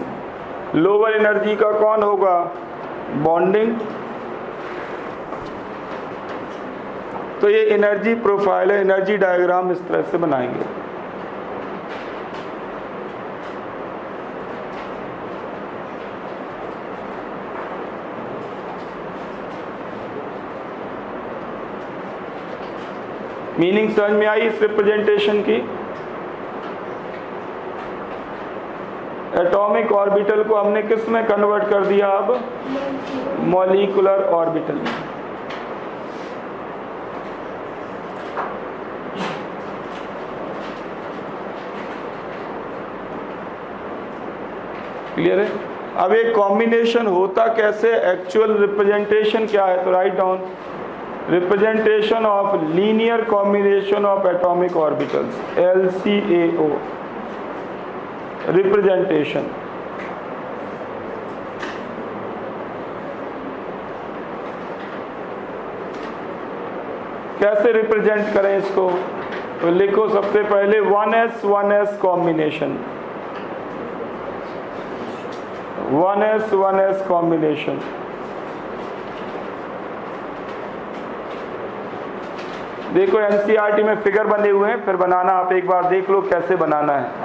Lower energy का कौन होगा? बॉन्डिंग। तो ये एनर्जी प्रोफाइल है, एनर्जी डायग्राम इस तरह से बनाएंगे। मीनिंग समझ में आई इस रिप्रेजेंटेशन की? एटॉमिक ऑर्बिटल को हमने किस में कन्वर्ट कर दिया? अब मॉलिक्यूलर ऑर्बिटल में। क्लियर है? अब एक कॉम्बिनेशन होता कैसे, एक्चुअल रिप्रेजेंटेशन क्या है? तो write down representation of linear combination of atomic orbitals, LCAO representation. कैसे रिप्रेजेंट करें इसको? तो लिखो सबसे पहले 1s कॉम्बिनेशन, 1s कॉम्बिनेशन। देखो एनसीईआरटी में फिगर बने हुए हैं, फिर बनाना आप एक बार देख लो कैसे बनाना है।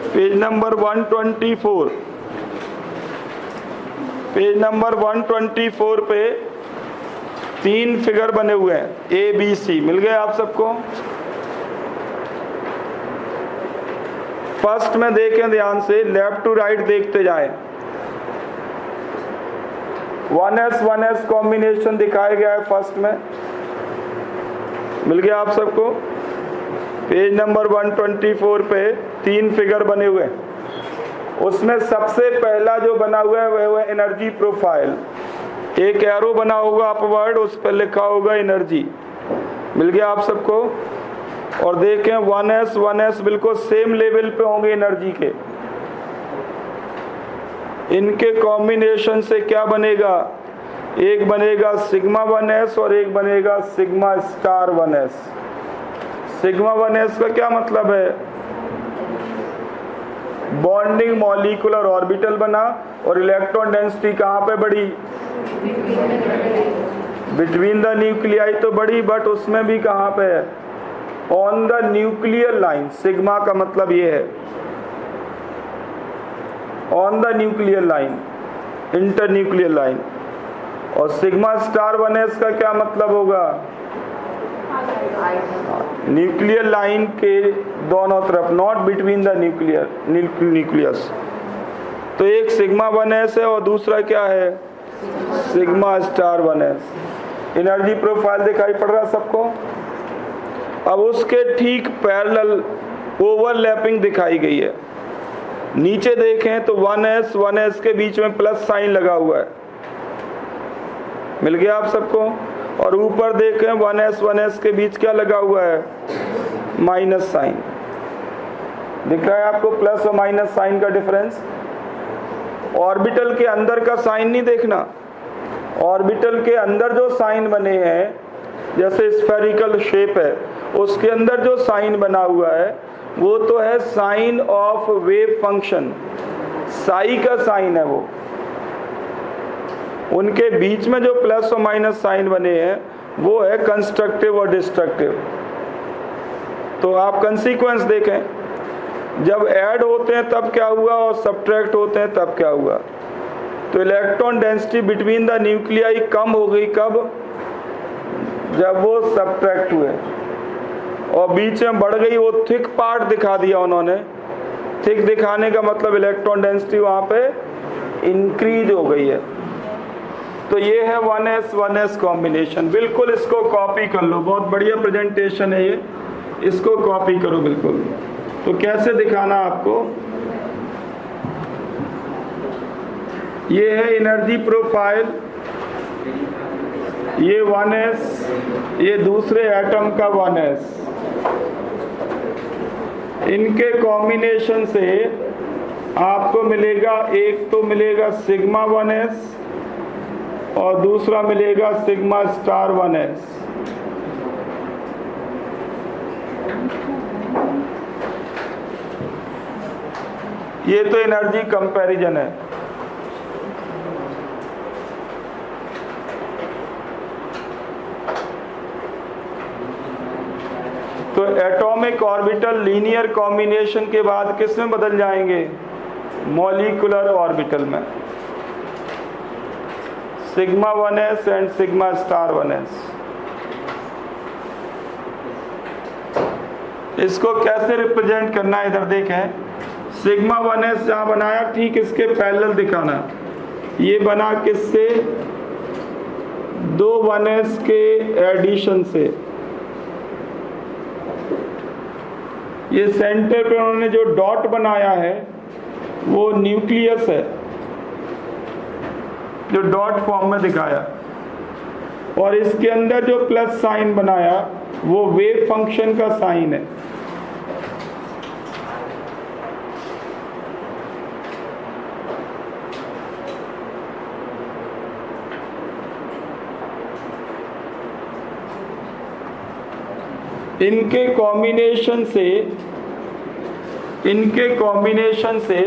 पेज नंबर 124, पेज नंबर 124 पे 3 फिगर बने हुए हैं, ABC। मिल गए आप सबको? फर्स्ट में देखें ध्यान से, लेफ्ट टू राइट देखते जाएं। 1s कॉम्बिनेशन दिखाया गया है फर्स्ट में। मिल गया आप सबको? पेज नंबर 124 पे 3 फिगर बने हुए हैं। उसमें सबसे पहला जो बना हुआ है वह एनर्जी प्रोफाइल। एक एरो बना होगा अपवर्ड, उस पर लिखा होगा एनर्जी। मिल गया आप सबको? और देखें 1s बिल्कुल सेम लेवल पे होंगे एनर्जी के। इनके कॉम्बिनेशन से क्या बनेगा? एक बनेगा सिग्मा 1s और एक बनेगा sigma star 1s। Sigma 1s का क्या मतलब है? बॉन्डिंग मॉलिक्यूलर ऑर्बिटल बना, और इलेक्ट्रॉन डेंसिटी कहाँ पे बढ़ी? बिटवीन द न्यूक्लियाई तो बढ़ी, बट उसमें भी कहाँ पे है? On the nuclear line. Sigma का मतलब ये है on the nuclear line, inter nuclear line. और सिग्मा स्टार 1s का क्या मतलब होगा? न्यूक्लियर लाइन के दोनों तरफ, नॉट बिटवीन द न्यूक्लियस। तो एक सिग्मा 1s है और दूसरा क्या है? Sigma star 1s। Energy profile दिखाई पड़ रहा सबको? अब उसके ठीक पैरेलल ओवरलैपिंग दिखाई गई है। नीचे देखें तो 1s के बीच में प्लस साइन लगा हुआ है। मिल गया आप सबको? और ऊपर देखें 1s के बीच क्या लगा हुआ है? Minus sign. दिख रहा है आपको प्लस और माइनस साइन का डिफरेंस? ऑर्बिटल के अंदर का साइन नहीं देखना। ऑर्बिटल के अंदर जो साइन बने हैं, जैसे स्फेरिकल शेप है, उसके अंदर जो साइन बना हुआ है वो तो है sign of wave function, psi का साइन है वो। उनके बीच में जो प्लस और माइनस साइन बने हैं वो है कंस्ट्रक्टिव और डिस्ट्रक्टिव। तो आप कंसीक्वेंस देखें, जब ऐड होते हैं तब क्या हुआ और सब्ट्रैक्ट होते हैं तब क्या हुआ। तो electron density between the nuclei कम हो गई कब, जब वो सब्ट्रैक्ट हुए, और बीच में बढ़ गई, वो थिक पार्ट दिखा दिया उन्होंने। थिक दिखाने का मतलब इलेक्ट्रॉन डेंसिटी वहाँ पे इंक्रीज हो गई है। तो ये है 1s कॉम्बिनेशन। बिल्कुल इसको कॉपी कर लो, बहुत बढ़िया प्रेजेंटेशन है ये, इसको कॉपी करो बिल्कुल। तो कैसे दिखाना आपको, ये है एनर्जी प्रोफाइल, ये 1s, ये दूसरे एटम का 1s। इनके कॉम्बिनेशन से आपको मिलेगा, एक तो मिलेगा सिग्मा 1s और दूसरा मिलेगा सिग्मा स्टार 1s। ये तो एनर्जी कंपैरिजन है। तो एटॉमिक ऑर्बिटल लीनियर कॉम्बिनेशन के बाद किस में बदल जाएंगे, मॉलिक्यूलर ऑर्बिटल में, sigma 1s and sigma star 1s। इसको कैसे रिप्रेजेंट करना है, इधर देखें, सिग्मा 1s जहां बनाया ठीक इसके पैरेलल दिखाना। ये बना किससे, दो 1s के एडिशन से। ये सेंटर पे उन्होंने जो डॉट बनाया है वो न्यूक्लियस है, जो डॉट फॉर्म में दिखाया, और इसके अंदर जो प्लस साइन बनाया वो वेव फंक्शन का साइन है। इनके कॉम्बिनेशन से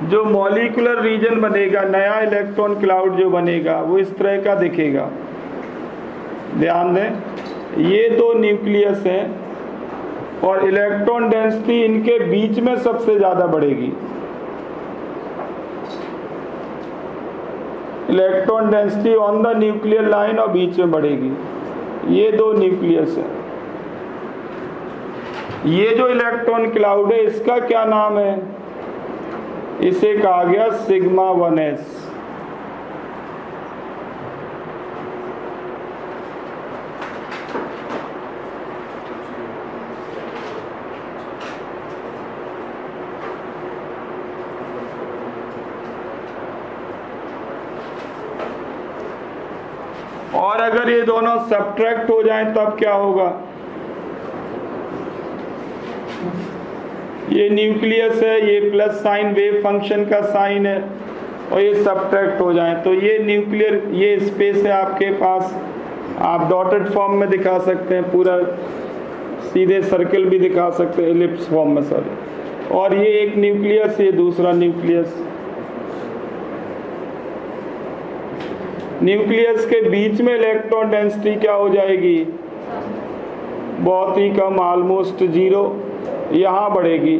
जो मॉलिक्यूलर रीजन बनेगा, नया इलेक्ट्रॉन क्लाउड जो बनेगा वो इस तरह का दिखेगा। ध्यान दें, ये दो न्यूक्लियस हैं और इलेक्ट्रॉन डेंसिटी इनके बीच में सबसे ज्यादा बढ़ेगी। Electron density on the nuclear line और बीच में बढ़ेगी। ये दो न्यूक्लियस हैं। ये जो इलेक्ट्रॉन क्लाउड है इसका क्या नाम है, इसे कहा गया सिग्मा 1s। और अगर ये दोनों सब्ट्रैक्ट हो जाएं तब क्या होगा, ये न्यूक्लियस है, ये प्लस साइन वेव फंक्शन का साइन है, और ये सब्ट्रैक्ट हो जाए तो ये न्यूक्लियर, ये स्पेस है आपके पास, आप डॉटेड फॉर्म में दिखा सकते हैं, पूरा सीधे सर्कल भी दिखा सकते हैं, एलिप्स फॉर्म में सॉरी। और ये एक न्यूक्लियस, ये दूसरा न्यूक्लियस। न्यूक्लियस के बीच में इलेक्ट्रॉन डेंसिटी क्या हो जाएगी, बहुत ही कम, ऑलमोस्ट 0, यहाँ बढ़ेगी।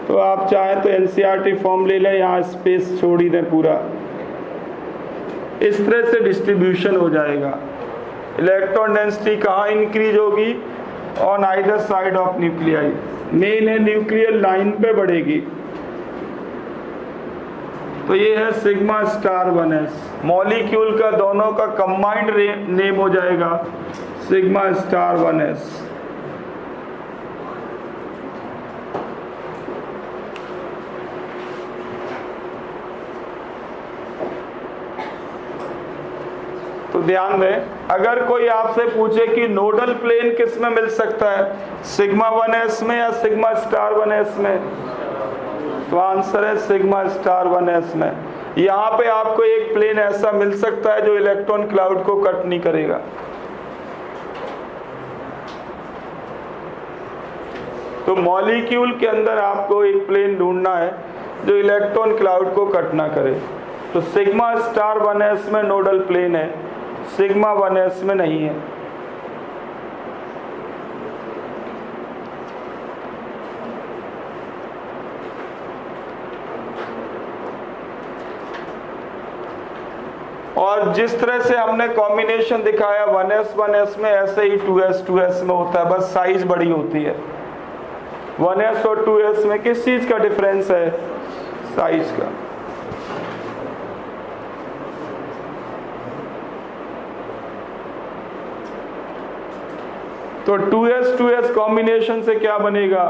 तो आप चाहें तो एनसीईआरटी फॉर्म ले लें, यहाँ स्पेस छोड़ ही दें पूरा। इस तरह से डिस्ट्रीब्यूशन हो जाएगा। इलेक्ट्रॉन डेंसिटी कहाँ इंक्रीज होगी, on either side of nuclei. Main है न्यूक्लियर लाइन पे बढ़ेगी। तो ये है सिग्मा स्टार 1s। मॉलिक्यूल का दोनों का कंबाइंड नेम हो जाएगा सिग्मा स्टार 1s। तो ध्यान दें, अगर कोई आपसे पूछे कि नोडल प्लेन किस में मिल सकता है, सिग्मा 1s में या सिग्मा स्टार 1s में, तो आंसर है सिग्मा स्टार 1s में। यहाँ पे आपको एक प्लेन ऐसा मिल सकता है जो इलेक्ट्रॉन क्लाउड को कट नहीं करेगा। तो मॉलिक्यूल के अंदर आपको एक प्लेन ढूंढना है जो इलेक्ट्रॉन क्लाउड को कट ना करे। तो सिग्मा स्टार 1s में नोडल प्लेन है, सिग्मा 1s में नहीं है। और जिस तरह से हमने कॉम्बिनेशन दिखाया 1s में, ऐसे ही 2s में होता है, बस साइज बड़ी होती है। 1s और 2s में किस चीज का डिफरेंस है? साइज का। तो 2s कॉम्बिनेशन से क्या बनेगा?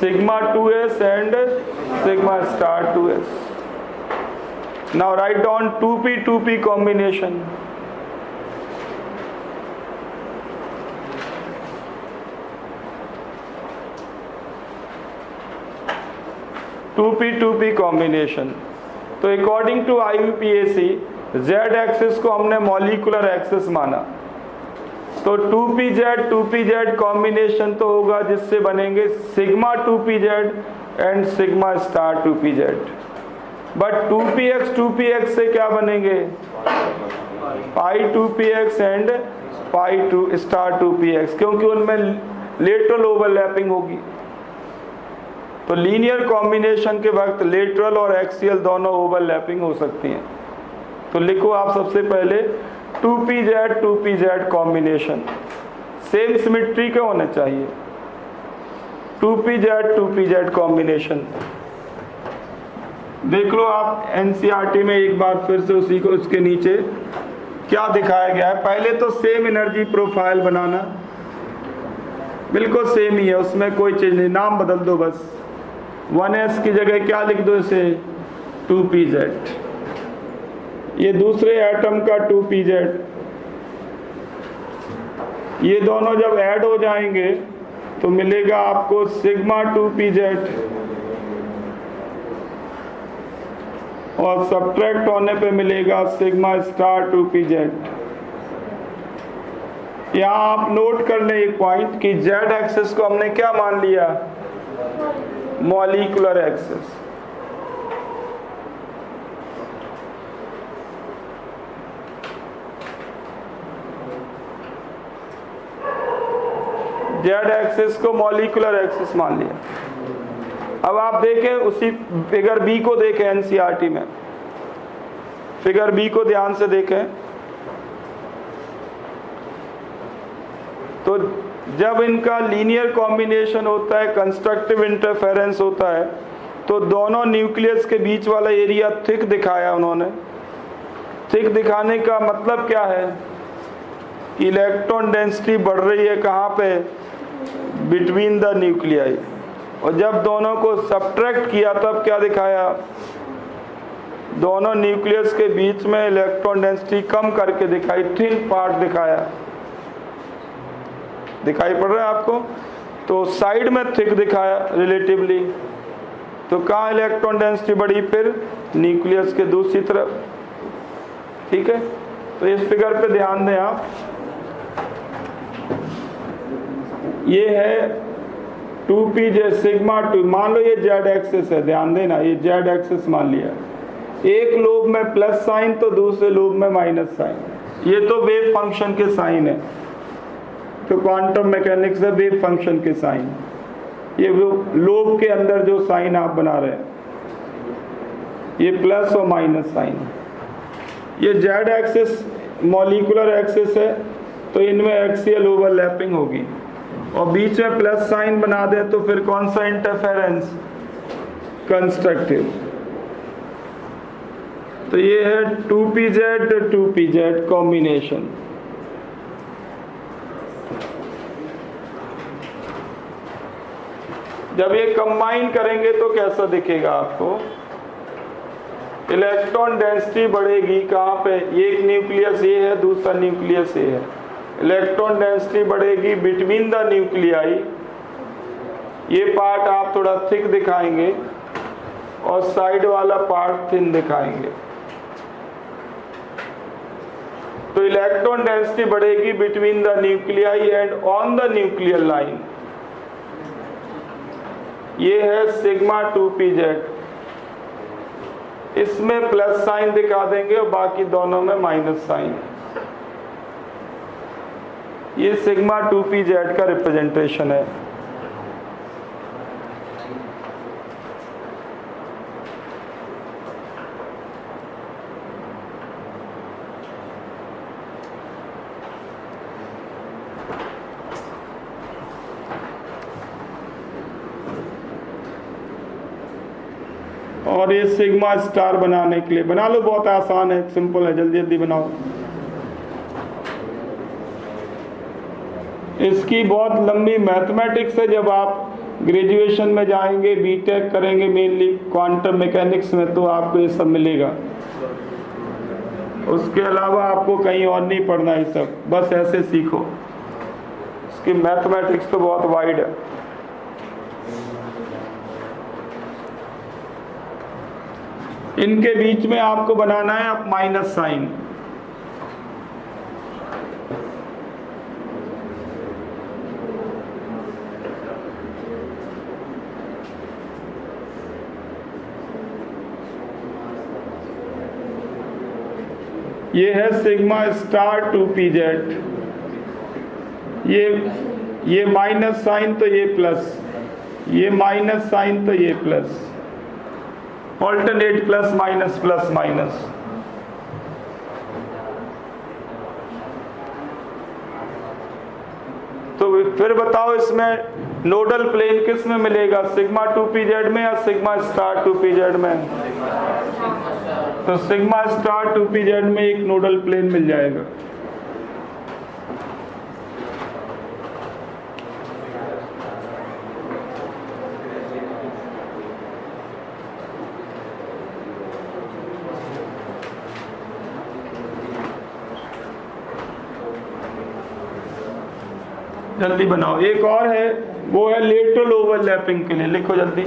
Sigma 2s and sigma star 2s। Now write down 2p combination. 2p combination। तो according to IUPAC z axis को हमने मॉलिक्यूलर एक्सिस माना, तो 2pz कॉम्बिनेशन तो होगा जिससे बनेंगे sigma 2pz and sigma star 2pz। But 2px से क्या बनेंगे? पाई 2px and pi 2 star 2px, क्योंकि उनमें लेटरल ओवरलैपिंग होगी। तो लीनियर कॉम्बिनेशन के वक्त लेटरल और एक्सियल दोनों ओवरलैपिंग हो सकती हैं। तो लिखो आप सबसे पहले 2pz कॉम्बिनेशन, सेम सिमेट्री के होने चाहिए। 2pz कॉम्बिनेशन देख लो आप NCERT में एक बार फिर से उसी को, उसके नीचे क्या दिखाया गया है। पहले तो सेम एनर्जी प्रोफाइल बनाना, बिल्कुल सेम ही है, उसमें कोई चीज नहीं, नाम बदल दो बस। 1s की जगह क्या लिख दो इसे? 2pz। ये दूसरे एटम का 2pz, ये दोनों जब ऐड हो जाएंगे तो मिलेगा आपको सिग्मा 2pz, और सब्ट्रैक्ट होने पे मिलेगा सिग्मा स्टार 2pz। यहाँ आप नोट कर लें एक पॉइंट कि z एक्सिस को हमने क्या मान लिया? Molecular axis. z एक्सिस को मॉलिक्यूलर एक्सिस मान लिया। अब आप देखें उसी फिगर बी को देखें, NCERT में फिगर बी को ध्यान से देखें। तो जब इनका लीनियर कॉम्बिनेशन होता है, कंस्ट्रक्टिव इंटरफेरेंस होता है, तो दोनों न्यूक्लियस के बीच वाला एरिया थिक दिखाया उन्होंने। थिक दिखाने का मतलब क्या है? कि इलेक्ट्रॉन डेंसिटी बढ़ रही है कहाँ पे? Between the nuclei. और जब दोनों को सब्ट्रैक्ट किया तब क्या दिखाया? दोनों न्यूक्लियस के बीच में इलेक्ट्रॉन डेंसिटी कम करके दिखाई, थिन पार्ट दिखाया। दिखाई पड़ रहा है आपको? तो साइड में थिक दिखाया रिलेटिवली। तो कहाँ इलेक्ट्रॉन डेंसिटी बढ़ी? फिर न्यूक्लियस के दूसरी तरफ। ठीक है, तो इस फिगर पे ध्यान दें आप। ये है 2pz सिग्मा 2, मान लो ये z एक्सिस है, ध्यान देना ये z एक्सिस मान लिया। एक लोब में प्लस साइन तो दूसरे लोब में माइनस साइन। ये तो वेव फंक्शन के साइन है, तो क्वांटम मैकेनिक्स है वेव फंक्शन के साइन। ये वो लोब के अंदर जो साइन आप बना रहे हैं, ये प्लस और माइनस साइन। ये z एक्सिस मॉलिक्यूलर एक्सिस है, तो इनमें एक्सियल ओवरलैपिंग होगी। और बीच में प्लस साइन बना दें तो फिर कौन सा इंटरफेरेंस? कंस्ट्रक्टिव। तो ये है 2pz कॉम्बिनेशन। जब ये कंबाइन करेंगे तो कैसा दिखेगा आपको? इलेक्ट्रॉन डेंसिटी बढ़ेगी कहाँ पे? एक न्यूक्लियस ये है, दूसरा न्यूक्लियस ये है। इलेक्ट्रॉन डेंसिटी बढ़ेगी बिटवीन द न्यूक्लियाई। ये पार्ट आप थोड़ा थिक दिखाएंगे और साइड वाला पार्ट थिन दिखाएंगे। तो इलेक्ट्रॉन डेंसिटी बढ़ेगी between the nuclei and on the nuclear line. ये है सिग्मा 2pz। इसमें प्लस साइन दिखा देंगे और बाकी दोनों में माइनस साइन। ये सिग्मा 2pz का रिप्रेजेंटेशन है। और ये सिग्मा स्टार बनाने के लिए बना लो, बहुत आसान है, सिंपल है, जल्दी जल्दी बनाओ। इसकी बहुत लंबी मैथमेटिक्स है, जब आप ग्रेजुएशन में जाएंगे, बीटेक करेंगे मेनली क्वांटम मैकेनिक्स में, तो आपको ये सब मिलेगा। उसके अलावा आपको कहीं और नहीं पढ़ना है सब, बस ऐसे सीखो। इसकी मैथमेटिक्स तो बहुत वाइड है। इनके बीच में आपको बनाना है अब माइनस साइन। ये है सिग्मा स्टार 2pz। ये माइनस साइन तो ये प्लस, ये माइनस साइन तो ये plus, alternate plus minus plus minus. तो फिर बताओ इसमें नोडल प्लेन किस में मिलेगा, सिग्मा 2pz में या सिग्मा स्टार 2pz में? तो सिग्मा स्टार 2pz में एक नोडल प्लेन मिल जाएगा। जल्दी बनाओ। एक और है, वो है लेटरल ओवरलैपिंग के लिए, लिखो जल्दी।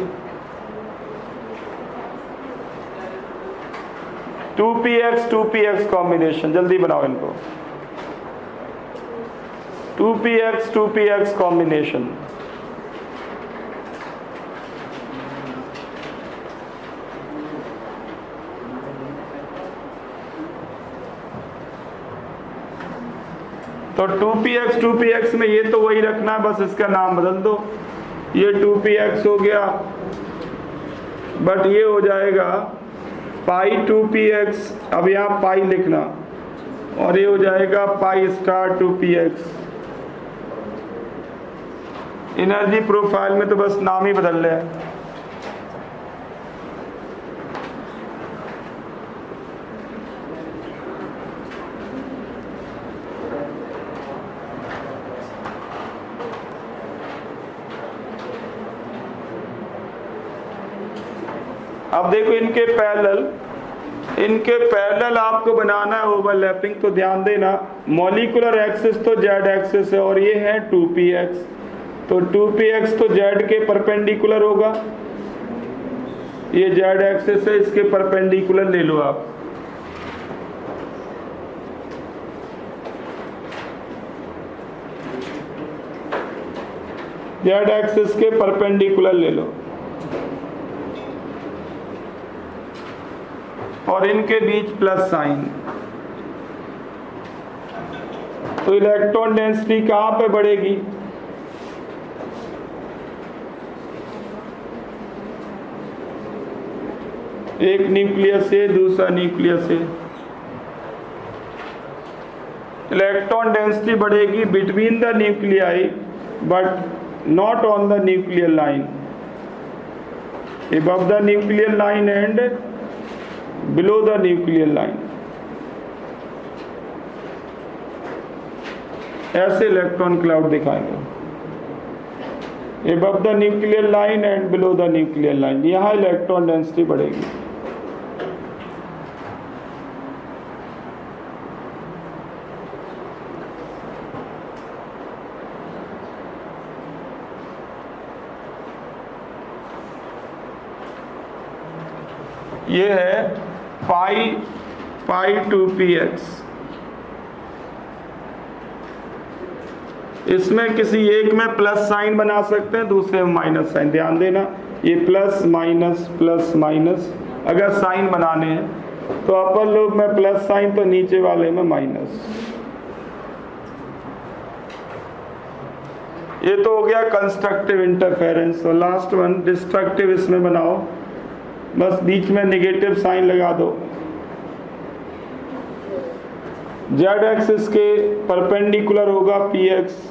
2px कॉम्बिनेशन, जल्दी बनाओ इनको। 2px combination. तो 2px में ये तो वही रखना है, बस इसका नाम बदल दो। ये 2px हो गया, बट ये हो जाएगा पाई 2px, अब यहाँ पाई लिखना, और ये हो जाएगा पाई स्टार 2px। एनर्जी प्रोफाइल में तो बस नाम ही बदल रहे हैं। अब देखो इनके पैरेलल आपको बनाना है ओवरलैपिंग, तो ध्यान देना मॉलिक्यूलर एक्सिस तो जेड एक्सिस है और ये है 2px, तो 2px तो जेड के परपेंडिकुलर होगा, ये जेड एक्सिस है, इसके परपेंडिकुलर ले लो आप। जेड एक्सिस के परपेंडिकुलर ले लो, और इनके बीच प्लस साइन। तो इलेक्ट्रॉन डेंसिटी कहां पे बढ़ेगी? एक न्यूक्लियस से दूसरा न्यूक्लियस से इलेक्ट्रॉन डेंसिटी बढ़ेगी between the nuclei but not on the nuclear line, above the nuclear line and below the nuclear line। ऐसे इलेक्ट्रॉन क्लाउड दिखाएंगे, above the nuclear line and below the nuclear line, यहाँ electron density बढ़ेगी। ये है पाई 2px। इसमें किसी एक में प्लस साइन बना सकते हैं, दूसरे में माइनस साइन। ध्यान देना ये प्लस माइनस अगर साइन बनाने हैं तो अपर लोब में प्लस साइन तो नीचे वाले में माइनस। ये तो हो गया कंस्ट्रक्टिव इंटरफेरेंस। और लास्ट वन डिस्ट्रक्टिव, इसमें बनाओ, बस बीच में नेगेटिव साइन लगा दो। जेड एक्सिस के परपेंडिकुलर होगा पी एक्स,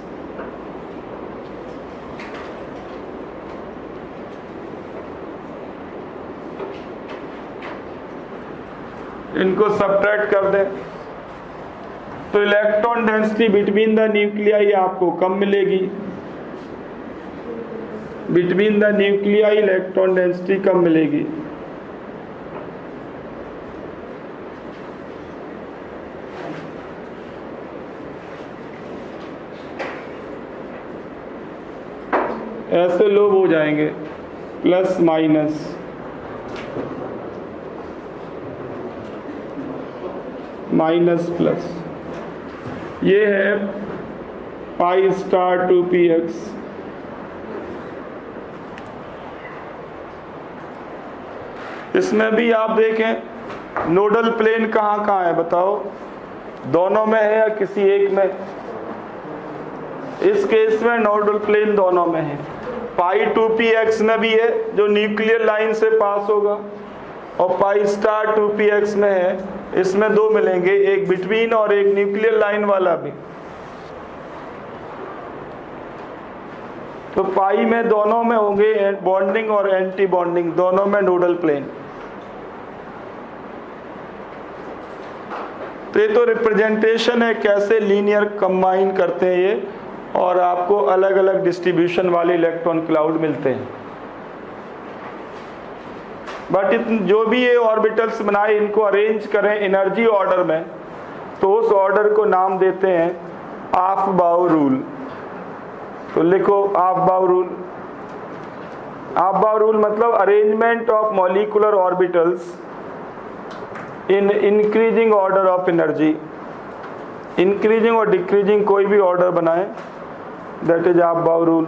इनको सब्ट्रैक्ट कर दें तो electron density between the nuclei आपको कम मिलेगी। Between the nuclei electron density कम मिलेगी। ऐसे लोब हो जाएंगे प्लस माइनस, माइनस प्लस। ये है पाई स्टार 2px। इसमें भी आप देखें नोडल प्लेन कहाँ कहाँ है बताओ, दोनों में है या किसी एक में? इस केस में नोडल प्लेन दोनों में है। पाई 2px में भी है जो न्यूक्लियर लाइन से पास होगा, और पाई स्टार 2px में है, इसमें दो मिलेंगे, एक बिटवीन और एक न्यूक्लियर लाइन वाला भी। तो पाई में दोनों में होंगे बॉन्डिंग और एंटी बॉन्डिंग, दोनों में नोडल प्लेन। तो ये तो रिप्रेजेंटेशन है कैसे लीनियर कंबाइन करते हैं ये, और आपको अलग अलग डिस्ट्रीब्यूशन वाले इलेक्ट्रॉन क्लाउड मिलते हैं। बट जो भी ये ऑर्बिटल्स बनाए इनको अरेंज करें एनर्जी ऑर्डर में, तो उस ऑर्डर को नाम देते हैं ऑफ-बाउ रूल। तो लिखो ऑफ-बाउ रूल। ऑफ-बाउ रूल मतलब arrangement of molecular orbitals in increasing order of energy. Increasing और डिक्रीजिंग कोई भी ऑर्डर बनाए, दैट इज ऑफ-बाउ रूल।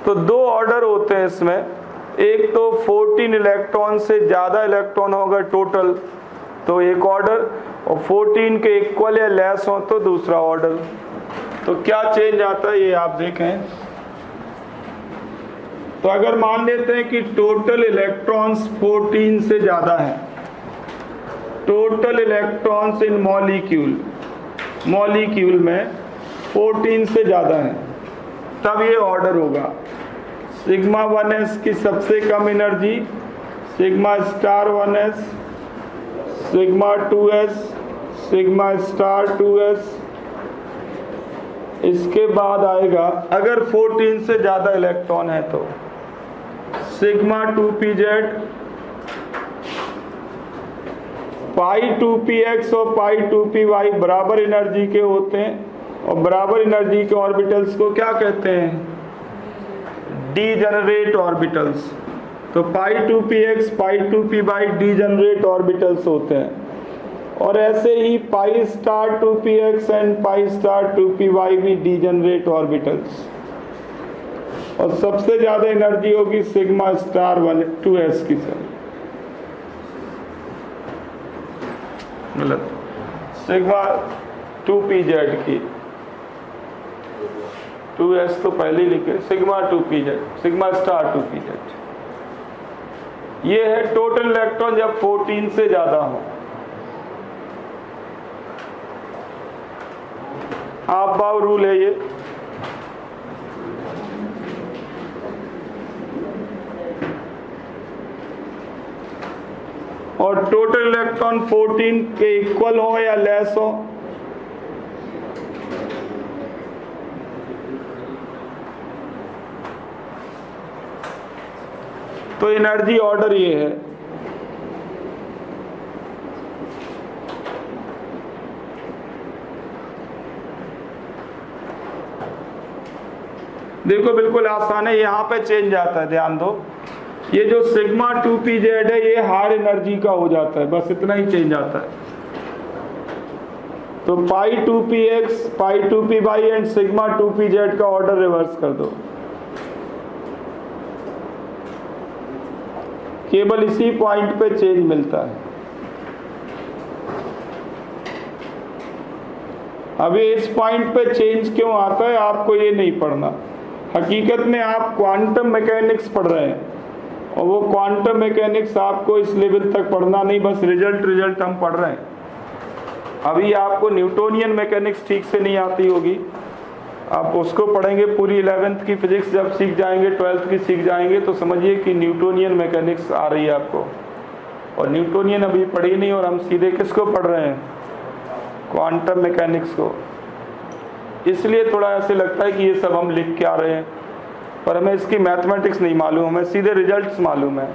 तो दो ऑर्डर होते हैं इसमें, एक तो 14 इलेक्ट्रॉन से ज़्यादा इलेक्ट्रॉन होगा टोटल तो एक ऑर्डर, और 14 के इक्वल या लेस हो तो दूसरा ऑर्डर। तो क्या चेंज आता है ये आप देखें। तो अगर मान लेते हैं कि टोटल इलेक्ट्रॉन्स 14 से ज़्यादा हैं, टोटल इलेक्ट्रॉन्स इन मॉलिक्यूल में 14 से ज़्यादा हैं, तब ये ऑर्डर होगा। सिग्मा 1s की सबसे कम energy, sigma star 1s, sigma 2s, sigma star 2s। इसके बाद आएगा अगर 14 से ज़्यादा इलेक्ट्रॉन है तो सिग्मा 2pz, पाई 2px और पाई 2py बराबर एनर्जी के होते हैं, और बराबर एनर्जी के ऑर्बिटल्स को क्या कहते हैं? Degenerate orbitals. तो पाई 2px पाई 2py डीजेनरेट ऑर्बिटल्स होते हैं, और ऐसे ही pi star 2px and pi star 2py भी डीजेनरेट ऑर्बिटल्स। और सबसे ज्यादा एनर्जी होगी सिग्मा स्टार 2s की। सर गलत, सिग्मा 2pz की, 2s तो पहले ही लिखे, sigma 2pz, sigma star 2pz। ये है टोटल इलेक्ट्रॉन जब 14 से ज्यादा हो। ऑफ-बाउ रूल है ये। और टोटल इलेक्ट्रॉन 14 के इक्वल हो या लेस हो, तो एनर्जी ऑर्डर ये है। देखो बिल्कुल आसान है, यहाँ पे चेंज आता है, ध्यान दो। ये जो सिग्मा 2pz है ये हायर एनर्जी का हो जाता है, बस इतना ही चेंज आता है। तो पाई 2px pi 2py and sigma 2pz का ऑर्डर रिवर्स कर दो। केवल इसी पॉइंट पे चेंज मिलता है। अभी इस पॉइंट पे चेंज क्यों आता है आपको ये नहीं पढ़ना। हकीकत में आप क्वांटम मैकेनिक्स पढ़ रहे हैं और वो क्वांटम मैकेनिक्स आपको इस लेवल तक पढ़ना नहीं, बस रिजल्ट हम पढ़ रहे हैं। अभी आपको न्यूटोनियन मैकेनिक्स ठीक से नहीं आती होगी, आप उसको पढ़ेंगे। पूरी 11th की फिजिक्स जब सीख जाएंगे, 12th की सीख जाएंगे, तो समझिए कि न्यूटोनियन मैकेनिक्स आ रही है आपको। और न्यूटोनियन अभी पढ़ी नहीं और हम सीधे किसको पढ़ रहे हैं, क्वांटम मैकेनिक्स को। इसलिए थोड़ा ऐसे लगता है कि ये सब हम लिख के आ रहे हैं, पर हमें इसकी मैथमेटिक्स नहीं मालूम, हमें सीधे रिजल्ट्स मालूम है।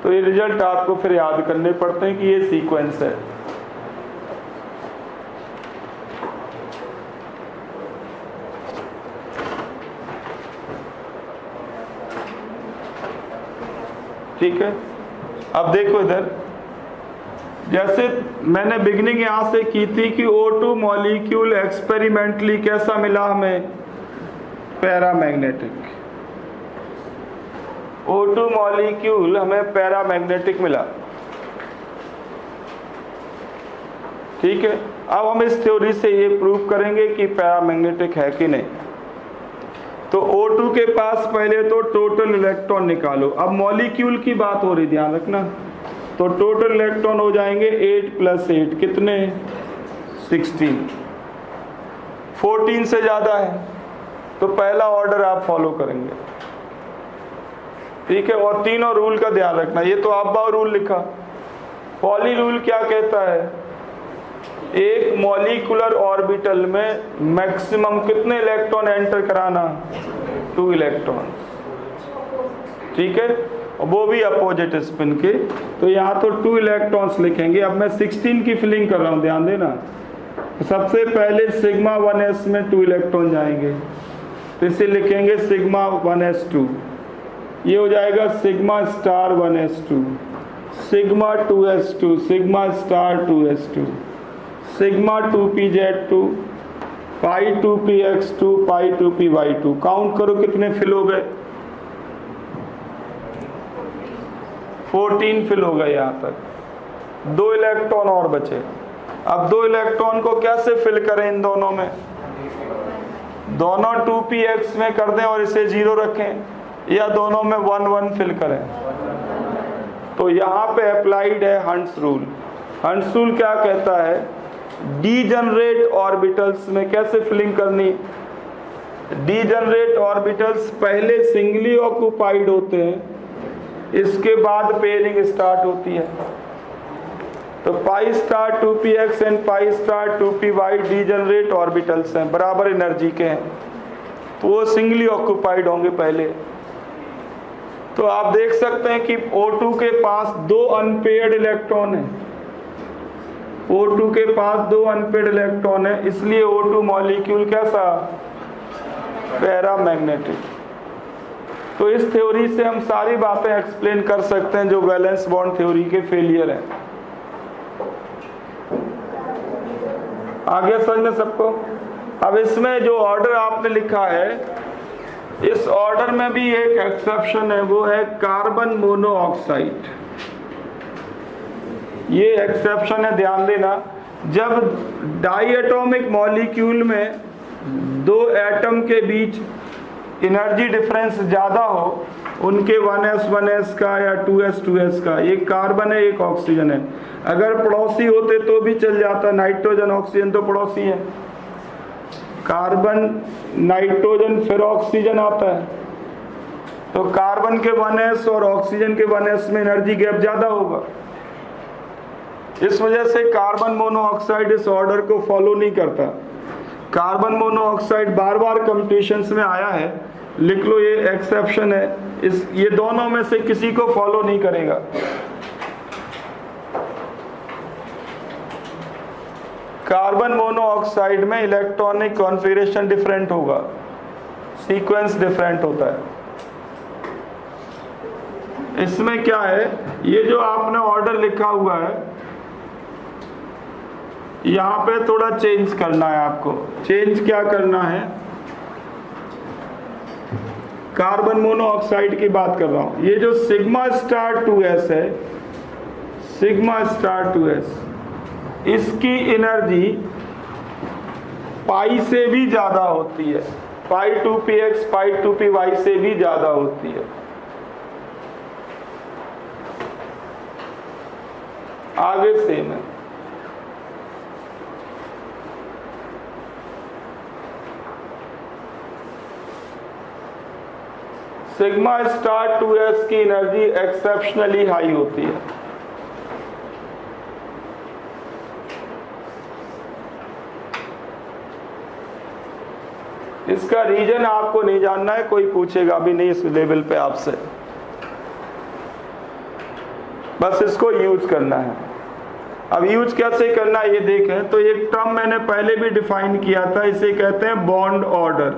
तो ये रिजल्ट आपको फिर याद करने पड़ते हैं कि ये सीक्वेंस है। ठीक है, अब देखो इधर, जैसे मैंने बिगनिंग यहां से की थी कि O2 मॉलिक्यूल एक्सपेरिमेंटली कैसा मिला हमें, पैरामैग्नेटिक। O2 मॉलिक्यूल हमें पैरामैग्नेटिक मिला। ठीक है, अब हम इस थ्योरी से ये प्रूव करेंगे कि पैरामैग्नेटिक है कि नहीं। तो O2 के पास पहले तो टोटल इलेक्ट्रॉन निकालो। अब मॉलिक्यूल की बात हो रही, ध्यान रखना। तो टोटल इलेक्ट्रॉन हो जाएंगे 8 + 8 कितने, 16। 14 से ज्यादा है तो पहला ऑर्डर आप फॉलो करेंगे। ठीक है, और तीनों रूल का ध्यान रखना। ये तो अब्बाउ रूल लिखा। पॉली रूल क्या कहता है, एक मॉलिक्यूलर ऑर्बिटल में मैक्सिमम कितने इलेक्ट्रॉन एंटर कराना, 2 इलेक्ट्रॉन। ठीक है, वो भी अपोजिट स्पिन के। तो यहाँ तो 2 इलेक्ट्रॉन्स लिखेंगे। अब मैं 16 की फिलिंग कर रहा हूँ, ध्यान देना। सबसे पहले सिग्मा 1s में 2 इलेक्ट्रॉन जाएंगे, तो इसे लिखेंगे सिग्मा 1s2। ये हो जाएगा sigma star 1s2, sigma 2s2, sigma star 2s2, sigma 2pz2, पाई 2px2, पाई 2py2। काउंट करो कितने फिल हो गए, 14 फिल हो गए यहाँ तक। 2 इलेक्ट्रॉन और बचे। अब 2 इलेक्ट्रॉन को कैसे फिल करें इन दोनों में, दोनों 2px में कर दें और इसे 0 रखें, या दोनों में 1 1 फिल करें। तो यहाँ पे अप्लाइड है हंट्स रूल। हंट्स रूल क्या कहता है, डीजनरेट ऑर्बिटल्स में कैसे फिलिंग करनी। डीजनरेट ऑर्बिटल्स पहले सिंगली ऑक्युपाइड होते हैं, इसके बाद पेयरिंग स्टार्ट होती है। तो पाई star 2px and pi star 2py degenerate orbitals हैं, बराबर एनर्जी के हैं, तो वो सिंगली ऑक्युपाइड होंगे पहले। तो आप देख सकते हैं कि O2 के पास 2 अनपेयर्ड इलेक्ट्रॉन है। O2 के पास 2 अनपेयर्ड इलेक्ट्रॉन है, इसलिए O2 मॉलिक्यूल कैसा, पैरामैग्नेटिक। तो इस थ्योरी से हम सारी बातें एक्सप्लेन कर सकते हैं जो वैलेंस बॉन्ड थ्योरी के फेलियर हैं। आगे समझ में सबको। अब इसमें जो ऑर्डर आपने लिखा है, इस ऑर्डर में भी एक एक्सेप्शन है, वो है कार्बन मोनोऑक्साइड। ये एक्सेप्शन है, ध्यान देना। जब डाई एटॉमिक मॉलिक्यूल में 2 एटम के बीच एनर्जी डिफरेंस ज्यादा हो, उनके 1s 1s का या 2s 2s का, एक कार्बन है एक ऑक्सीजन है, अगर पड़ोसी होते तो भी चल जाता। नाइट्रोजन ऑक्सीजन तो पड़ोसी है, कार्बन नाइट्रोजन फिर ऑक्सीजन आता है, तो कार्बन के 1s और ऑक्सीजन के 1s में एनर्जी गैप ज्यादा होगा। इस वजह से कार्बन मोनोऑक्साइड इस ऑर्डर को फॉलो नहीं करता। कार्बन मोनोऑक्साइड बार बार कंपटीशंस में आया है, लिख लो ये एक्सेप्शन है। ये दोनों में से किसी को फॉलो नहीं करेगा। कार्बन मोनोऑक्साइड में इलेक्ट्रॉनिक कॉन्फ़िगरेशन डिफरेंट होगा, सीक्वेंस डिफरेंट होता है। इसमें क्या है, ये जो आपने ऑर्डर लिखा हुआ है, यहाँ पे थोड़ा चेंज करना है आपको। चेंज क्या करना है, कार्बन मोनोऑक्साइड की बात कर रहा हूं। ये जो सिग्मा स्टार 2s है, सिग्मा स्टार 2s, इसकी एनर्जी पाई से भी ज्यादा होती है, पाई 2px पाई 2py से भी ज्यादा होती है। आगे सेम है। सिग्मा स्टार 2s की एनर्जी एक्सेप्शनली हाई होती है। इसका रीजन आपको नहीं जानना है, कोई पूछेगा भी नहीं इस लेवल पे आपसे, बस इसको यूज करना है। अब यूज कैसे करना है ये देखें। तो एक टर्म मैंने पहले भी डिफाइन किया था, इसे कहते हैं बॉन्ड ऑर्डर।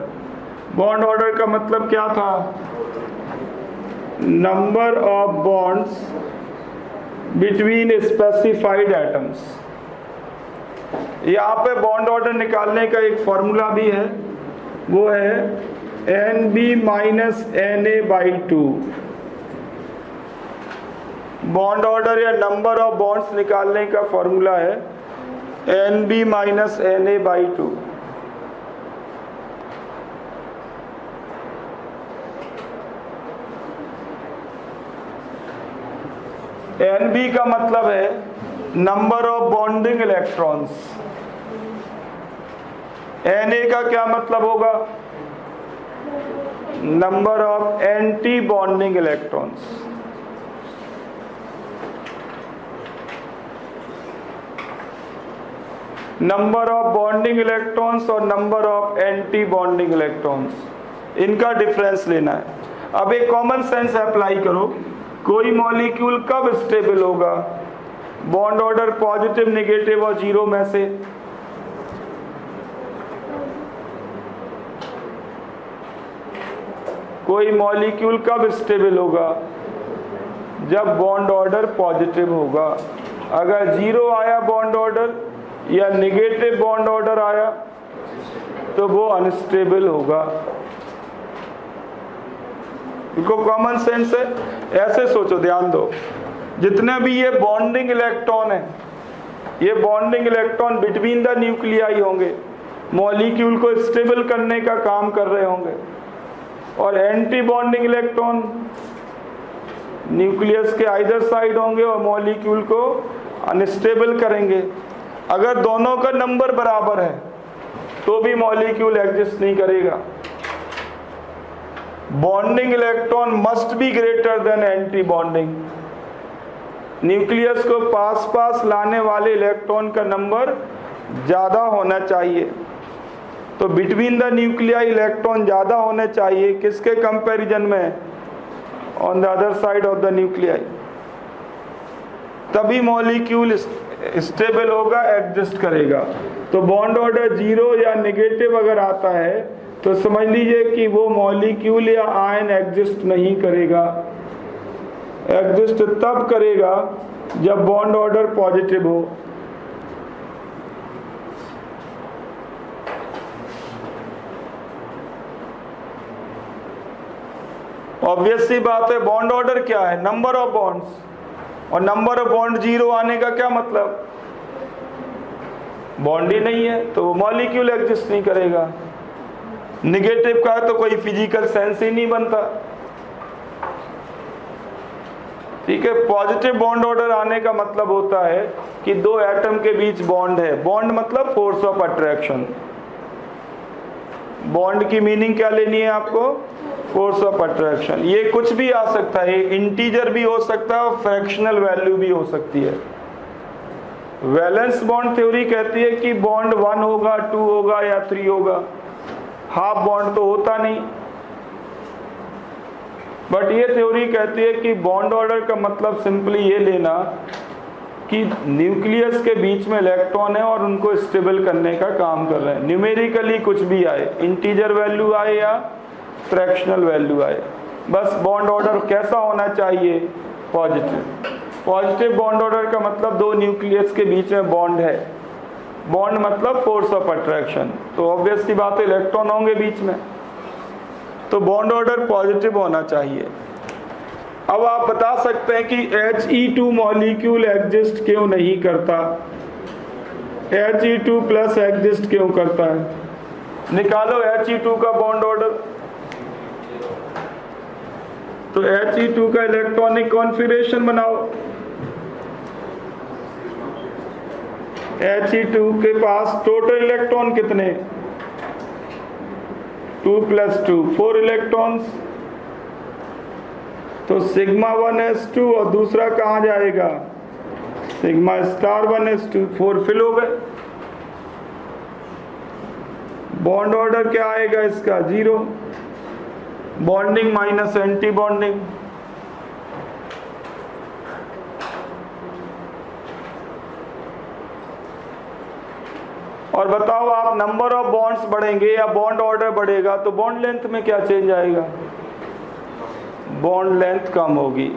बॉन्ड ऑर्डर का मतलब क्या था? Number of bonds between specified atoms. यहाँ पे बॉन्ड ऑर्डर निकालने का एक फॉर्मूला भी है, वो है NB minus Na/2। Bond order या नंबर ऑफ बॉन्ड्स निकालने का फॉर्मूला है NB माइनस Na/2। NB का मतलब है number of bonding electrons. Na का क्या मतलब होगा? Number of anti bonding electrons. Number of bonding electrons और number of anti bonding electrons, इनका डिफरेंस लेना है। अब एक कॉमन सेंस अप्लाई करो। कोई मॉलिक्यूल कब स्टेबल होगा? बॉन्ड ऑर्डर पॉजिटिव, नेगेटिव और जीरो में से। कोई मॉलिक्यूल कब स्टेबल होगा? जब बॉन्ड ऑर्डर पॉजिटिव होगा। अगर जीरो आया बॉन्ड ऑर्डर या नेगेटिव बॉन्ड ऑर्डर आया तो वो अनस्टेबल होगा। इनको कॉमन सेंस है। ऐसे सोचो, ध्यान दो, जितने भी ये बॉन्डिंग इलेक्ट्रॉन है, ये bonding electron between the nuclei होंगे, मॉलिक्यूल को स्टेबल करने का काम कर रहे होंगे। और एंटी बॉन्डिंग इलेक्ट्रॉन न्यूक्लियस के आइदर साइड होंगे और मॉलिक्यूल को अनस्टेबल करेंगे। अगर दोनों का नंबर बराबर है तो भी मॉलिक्यूल एग्जिस्ट नहीं करेगा। Bonding electron must be greater than anti bonding. Nucleus को पास पास लाने वाले इलेक्ट्रॉन का नंबर ज्यादा होना चाहिए। तो बिटवीन द न्यूक्लियाई इलेक्ट्रॉन ज्यादा होने चाहिए, किसके कंपैरिजन में? On the other side of the nuclei. तभी मॉलिक्यूल स्टेबल होगा, एग्जिस्ट करेगा। तो बॉन्ड ऑर्डर जीरो या नेगेटिव अगर आता है तो समझ लीजिए कि वो मॉलिक्यूल या आयन एग्जिस्ट नहीं करेगा। एग्जिस्ट तब करेगा जब बॉन्ड ऑर्डर पॉजिटिव हो। ऑब्वियस सी बात है, बॉन्ड ऑर्डर क्या है? Number of bonds. और नंबर ऑफ बॉन्ड जीरो आने का क्या मतलब? बॉन्ड ही नहीं है, तो मॉलिक्यूल एग्जिस्ट नहीं करेगा। निगेटिव का है तो कोई फिजिकल सेंस ही नहीं बनता। ठीक है। पॉजिटिव बॉन्ड ऑर्डर आने का मतलब होता है कि दो एटम के बीच बॉन्ड है। बॉन्ड मतलब फोर्स ऑफ अट्रैक्शन। बॉन्ड की मीनिंग क्या लेनी है आपको? Force of attraction. ये कुछ भी आ सकता है, इंटीजर भी हो सकता है और फ्रैक्शनल वैल्यू भी हो सकती है। वैलेंस बॉन्ड थ्योरी कहती है कि बॉन्ड 1 होगा, 2 होगा या 3 होगा। हाफ बॉन्ड तो होता नहीं। बट ये थ्योरी कहती है कि बॉन्ड ऑर्डर का मतलब सिंपली ये लेना कि न्यूक्लियस के बीच में इलेक्ट्रॉन है और उनको स्टेबल करने का काम कर रहे हैं। न्यूमेरिकली कुछ भी आए, इंटीजर वैल्यू आए या फ्रैक्शनल वैल्यू आए, बस बॉन्ड ऑर्डर कैसा होना चाहिए? पॉजिटिव। पॉजिटिव बॉन्ड ऑर्डर का मतलब दो न्यूक्लियस के बीच में बॉन्ड है। बॉन्ड मतलब फोर्स ऑफ अट्रैक्शन, तो ऑब्वियस सी बात है इलेक्ट्रॉन होंगे बीच में। तो बॉन्ड ऑर्डर पॉजिटिव होना चाहिए। अब आप बता सकते हैं कि He2 मॉलिक्यूल एग्जिस्ट क्यों नहीं करता, He2 प्लस एग्जिस्ट क्यों करता है? निकालो He2 का बॉन्ड ऑर्डर। तो He2 का इलेक्ट्रॉनिक कॉन्फ़िगरेशन बनाओ। He2 के पास टोटल इलेक्ट्रॉन कितने? 2 + 2 4 इलेक्ट्रॉन्स। तो सिग्मा 1s2 और दूसरा कहाँ जाएगा? सिग्मा स्टार 1s2, 4 फिल हो गए। बॉन्ड ऑर्डर क्या आएगा इसका? 0। Bonding minus anti bonding. और बताओ आप, नंबर ऑफ बॉन्ड्स बढ़ेंगे या बॉन्ड ऑर्डर बढ़ेगा तो बॉन्ड लेंथ में क्या चेंज आएगा? बॉन्ड लेंथ कम होगी।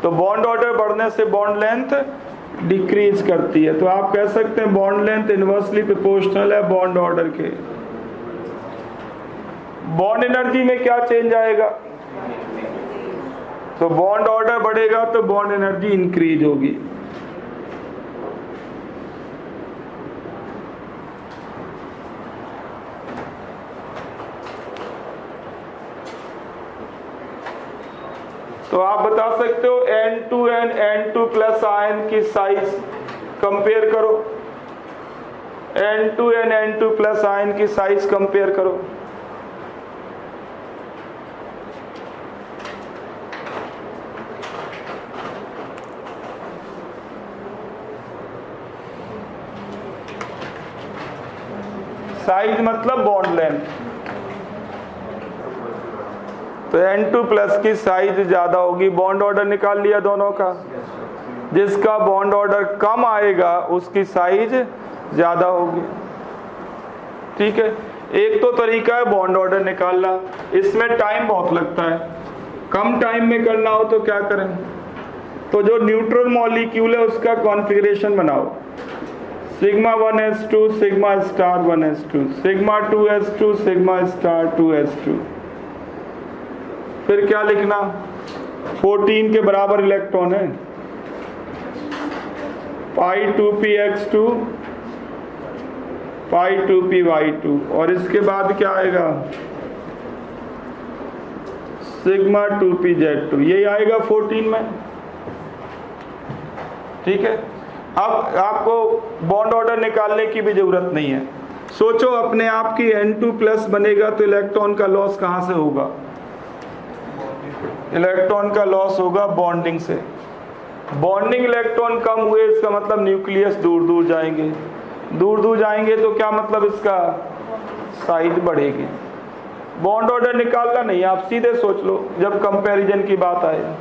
तो बॉन्ड ऑर्डर बढ़ने से बॉन्ड लेंथ डिक्रीज करती है। तो आप कह सकते हैं बॉन्ड लेंथ इनवर्सली प्रोपोर्शनल है बॉन्ड ऑर्डर के। बॉन्ड एनर्जी में क्या चेंज आएगा? तो बॉन्ड ऑर्डर बढ़ेगा तो बॉन्ड एनर्जी इंक्रीज होगी। तो आप बता सकते हो N2N N2 प्लस आयन की साइज कंपेयर करो। N2N N2 प्लस आयन की साइज कंपेयर करो। साइज मतलब बॉन्ड लेंथ। तो N2 प्लस की साइज ज्यादा होगी। बॉन्ड ऑर्डर निकाल लिया दोनों का। जिसका बॉन्ड ऑर्डर कम आएगा उसकी साइज ज्यादा होगी। ठीक है, एक तो तरीका है बॉन्ड ऑर्डर निकालना, इसमें टाइम बहुत लगता है। कम टाइम में करना हो तो क्या करें? तो जो न्यूट्रल मॉलिक्यूल है उसका कॉन्फ़िगरेशन बनाओ। Sigma 1s2 sigma star 1s2 sigma 2s2 sigma star 2s2। फिर क्या लिखना? 14 के बराबर इलेक्ट्रॉन है। पाई 2px2 पाई 2py2 और इसके बाद क्या आएगा? Sigma 2pz2। यही आएगा 14 में। ठीक है, अब आपको बॉन्ड ऑर्डर निकालने की भी जरूरत नहीं है। सोचो अपने आप की N2 प्लस बनेगा तो इलेक्ट्रॉन का लॉस कहां से होगा? इलेक्ट्रॉन का लॉस होगा बॉन्डिंग से। बॉन्डिंग इलेक्ट्रॉन कम हुए इसका मतलब न्यूक्लियस दूर दूर जाएंगे। दूर दूर जाएंगे तो क्या मतलब इसका? साइज बढ़ेगी। बॉन्ड ऑर्डर निकालना नहीं, आप सीधे सोच लो जब कंपैरिजन की बात आए।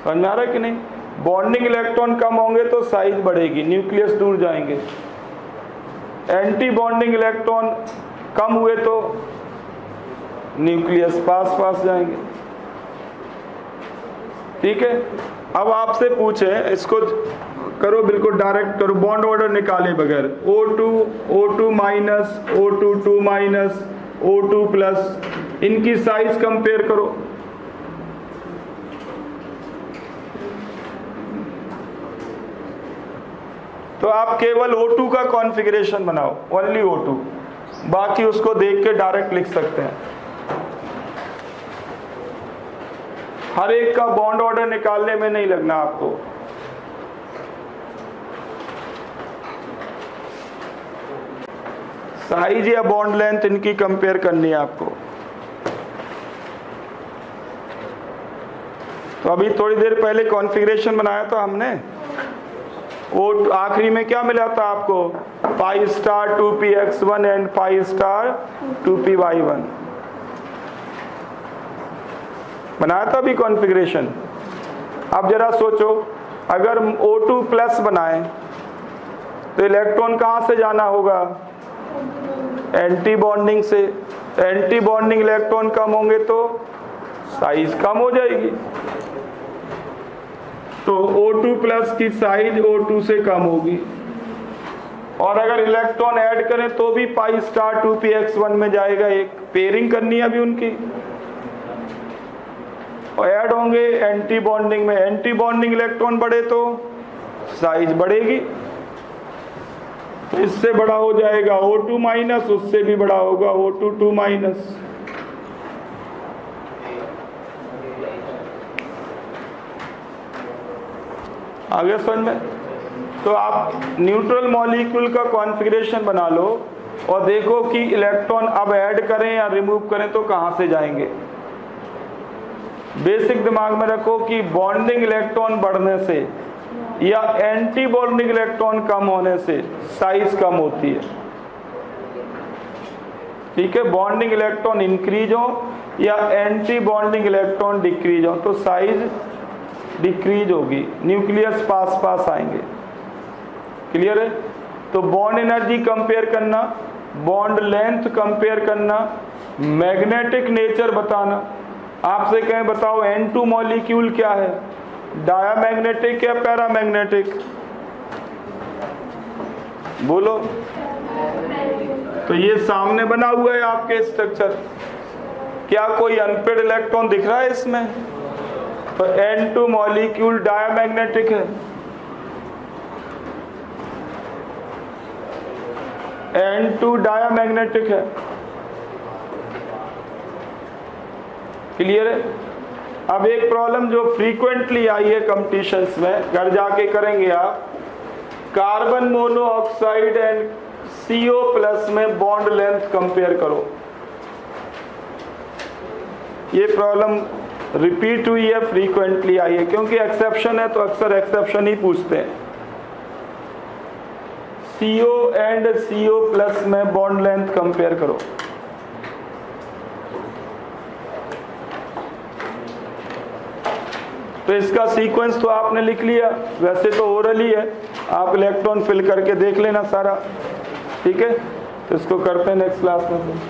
समझ में आ रहा है कि नहीं? बॉन्डिंग इलेक्ट्रॉन कम होंगे तो साइज बढ़ेगी, न्यूक्लियस दूर जाएंगे। एंटी बॉन्डिंग इलेक्ट्रॉन कम हुए तो न्यूक्लियस पास पास जाएंगे। ठीक है, अब आपसे पूछे, इसको करो बिल्कुल डायरेक्ट करो, बॉन्ड ऑर्डर निकाले बगैर। O2 minus O2 2 minus O2 plus, इनकी साइज कंपेयर करो। तो आप केवल O2 का कॉन्फ़िगरेशन बनाओ, ओनली O2, बाकी उसको देख के डायरेक्ट लिख सकते हैं। हर एक का बॉन्ड ऑर्डर निकालने में नहीं लगना आपको। साइज या बॉन्ड लेंथ इनकी कंपेयर करनी है आपको। तो अभी थोड़ी देर पहले कॉन्फ़िगरेशन बनाया था हमने। और आखिरी में क्या मिला था आपको? Pi star 2px1 and pi star 2py1 बनाया था अभी कॉन्फ़िगरेशन। अब जरा सोचो, अगर O2 प्लस बनाए तो इलेक्ट्रॉन कहां से जाना होगा? एंटी बॉन्डिंग से। एंटी बॉन्डिंग इलेक्ट्रॉन कम होंगे तो साइज कम हो जाएगी। तो O2 प्लस की साइज O2 से कम होगी। और अगर इलेक्ट्रॉन ऐड करें तो भी पाई स्टार 2px1 में जाएगा एक। पेयरिंग करनी है अभी उनकी, और ऐड होंगे एंटी बॉन्डिंग में। एंटी बॉन्डिंग इलेक्ट्रॉन बढ़े तो साइज बढ़ेगी, इससे बड़ा हो जाएगा O2 माइनस, उससे भी बड़ा होगा O2 माइनस। आगे समझ में? तो आप न्यूट्रल मॉलिक्यूल का कॉन्फ़िगरेशन बना लो और देखो कि इलेक्ट्रॉन अब ऐड करें या रिमूव करें तो कहां से जाएंगे। बेसिक दिमाग में रखो कि बॉन्डिंग इलेक्ट्रॉन बढ़ने से या एंटी बॉन्डिंग इलेक्ट्रॉन कम होने से साइज कम होती है। ठीक है, बॉन्डिंग इलेक्ट्रॉन इंक्रीज हो या एंटी बॉन्डिंग इलेक्ट्रॉन डिक्रीज हो तो साइज डिक्रीज होगी, न्यूक्लियस पास पास आएंगे। क्लियर है? तो बॉन्ड एनर्जी कंपेयर करना, बॉन्ड लेंथ कंपेयर करना, मैग्नेटिक नेचर बताना। आपसे कहें बताओ N2 मॉलिक्यूल क्या है, डायामैग्नेटिक या पैरामैग्नेटिक? बोलो। तो ये सामने बना हुआ है आपके स्ट्रक्चर, क्या कोई अनपेड इलेक्ट्रॉन दिख रहा है इसमें? तो N2 मॉलिक्यूल डायामैग्नेटिक है, N2 डायामैग्नेटिक है। क्लियर है? अब एक प्रॉब्लम जो फ्रीक्वेंटली आई है कंपटीशंस में, घर जाके करेंगे आप, carbon monoxide and CO plus में बॉन्ड लेंथ कंपेयर करो। ये प्रॉब्लम रिपीट हुई है, फ्रीक्वेंटली आई है, क्योंकि एक्सेप्शन है तो अक्सर एक्सेप्शन ही पूछते हैं। CO एंड CO प्लस में बॉन्ड लेंथ कंपेयर करो। तो इसका सीक्वेंस तो आपने लिख लिया, वैसे तो ओरल ही है, आप इलेक्ट्रॉन फिल करके देख लेना सारा। ठीक है, तो इसको करते हैं नेक्स्ट क्लास में।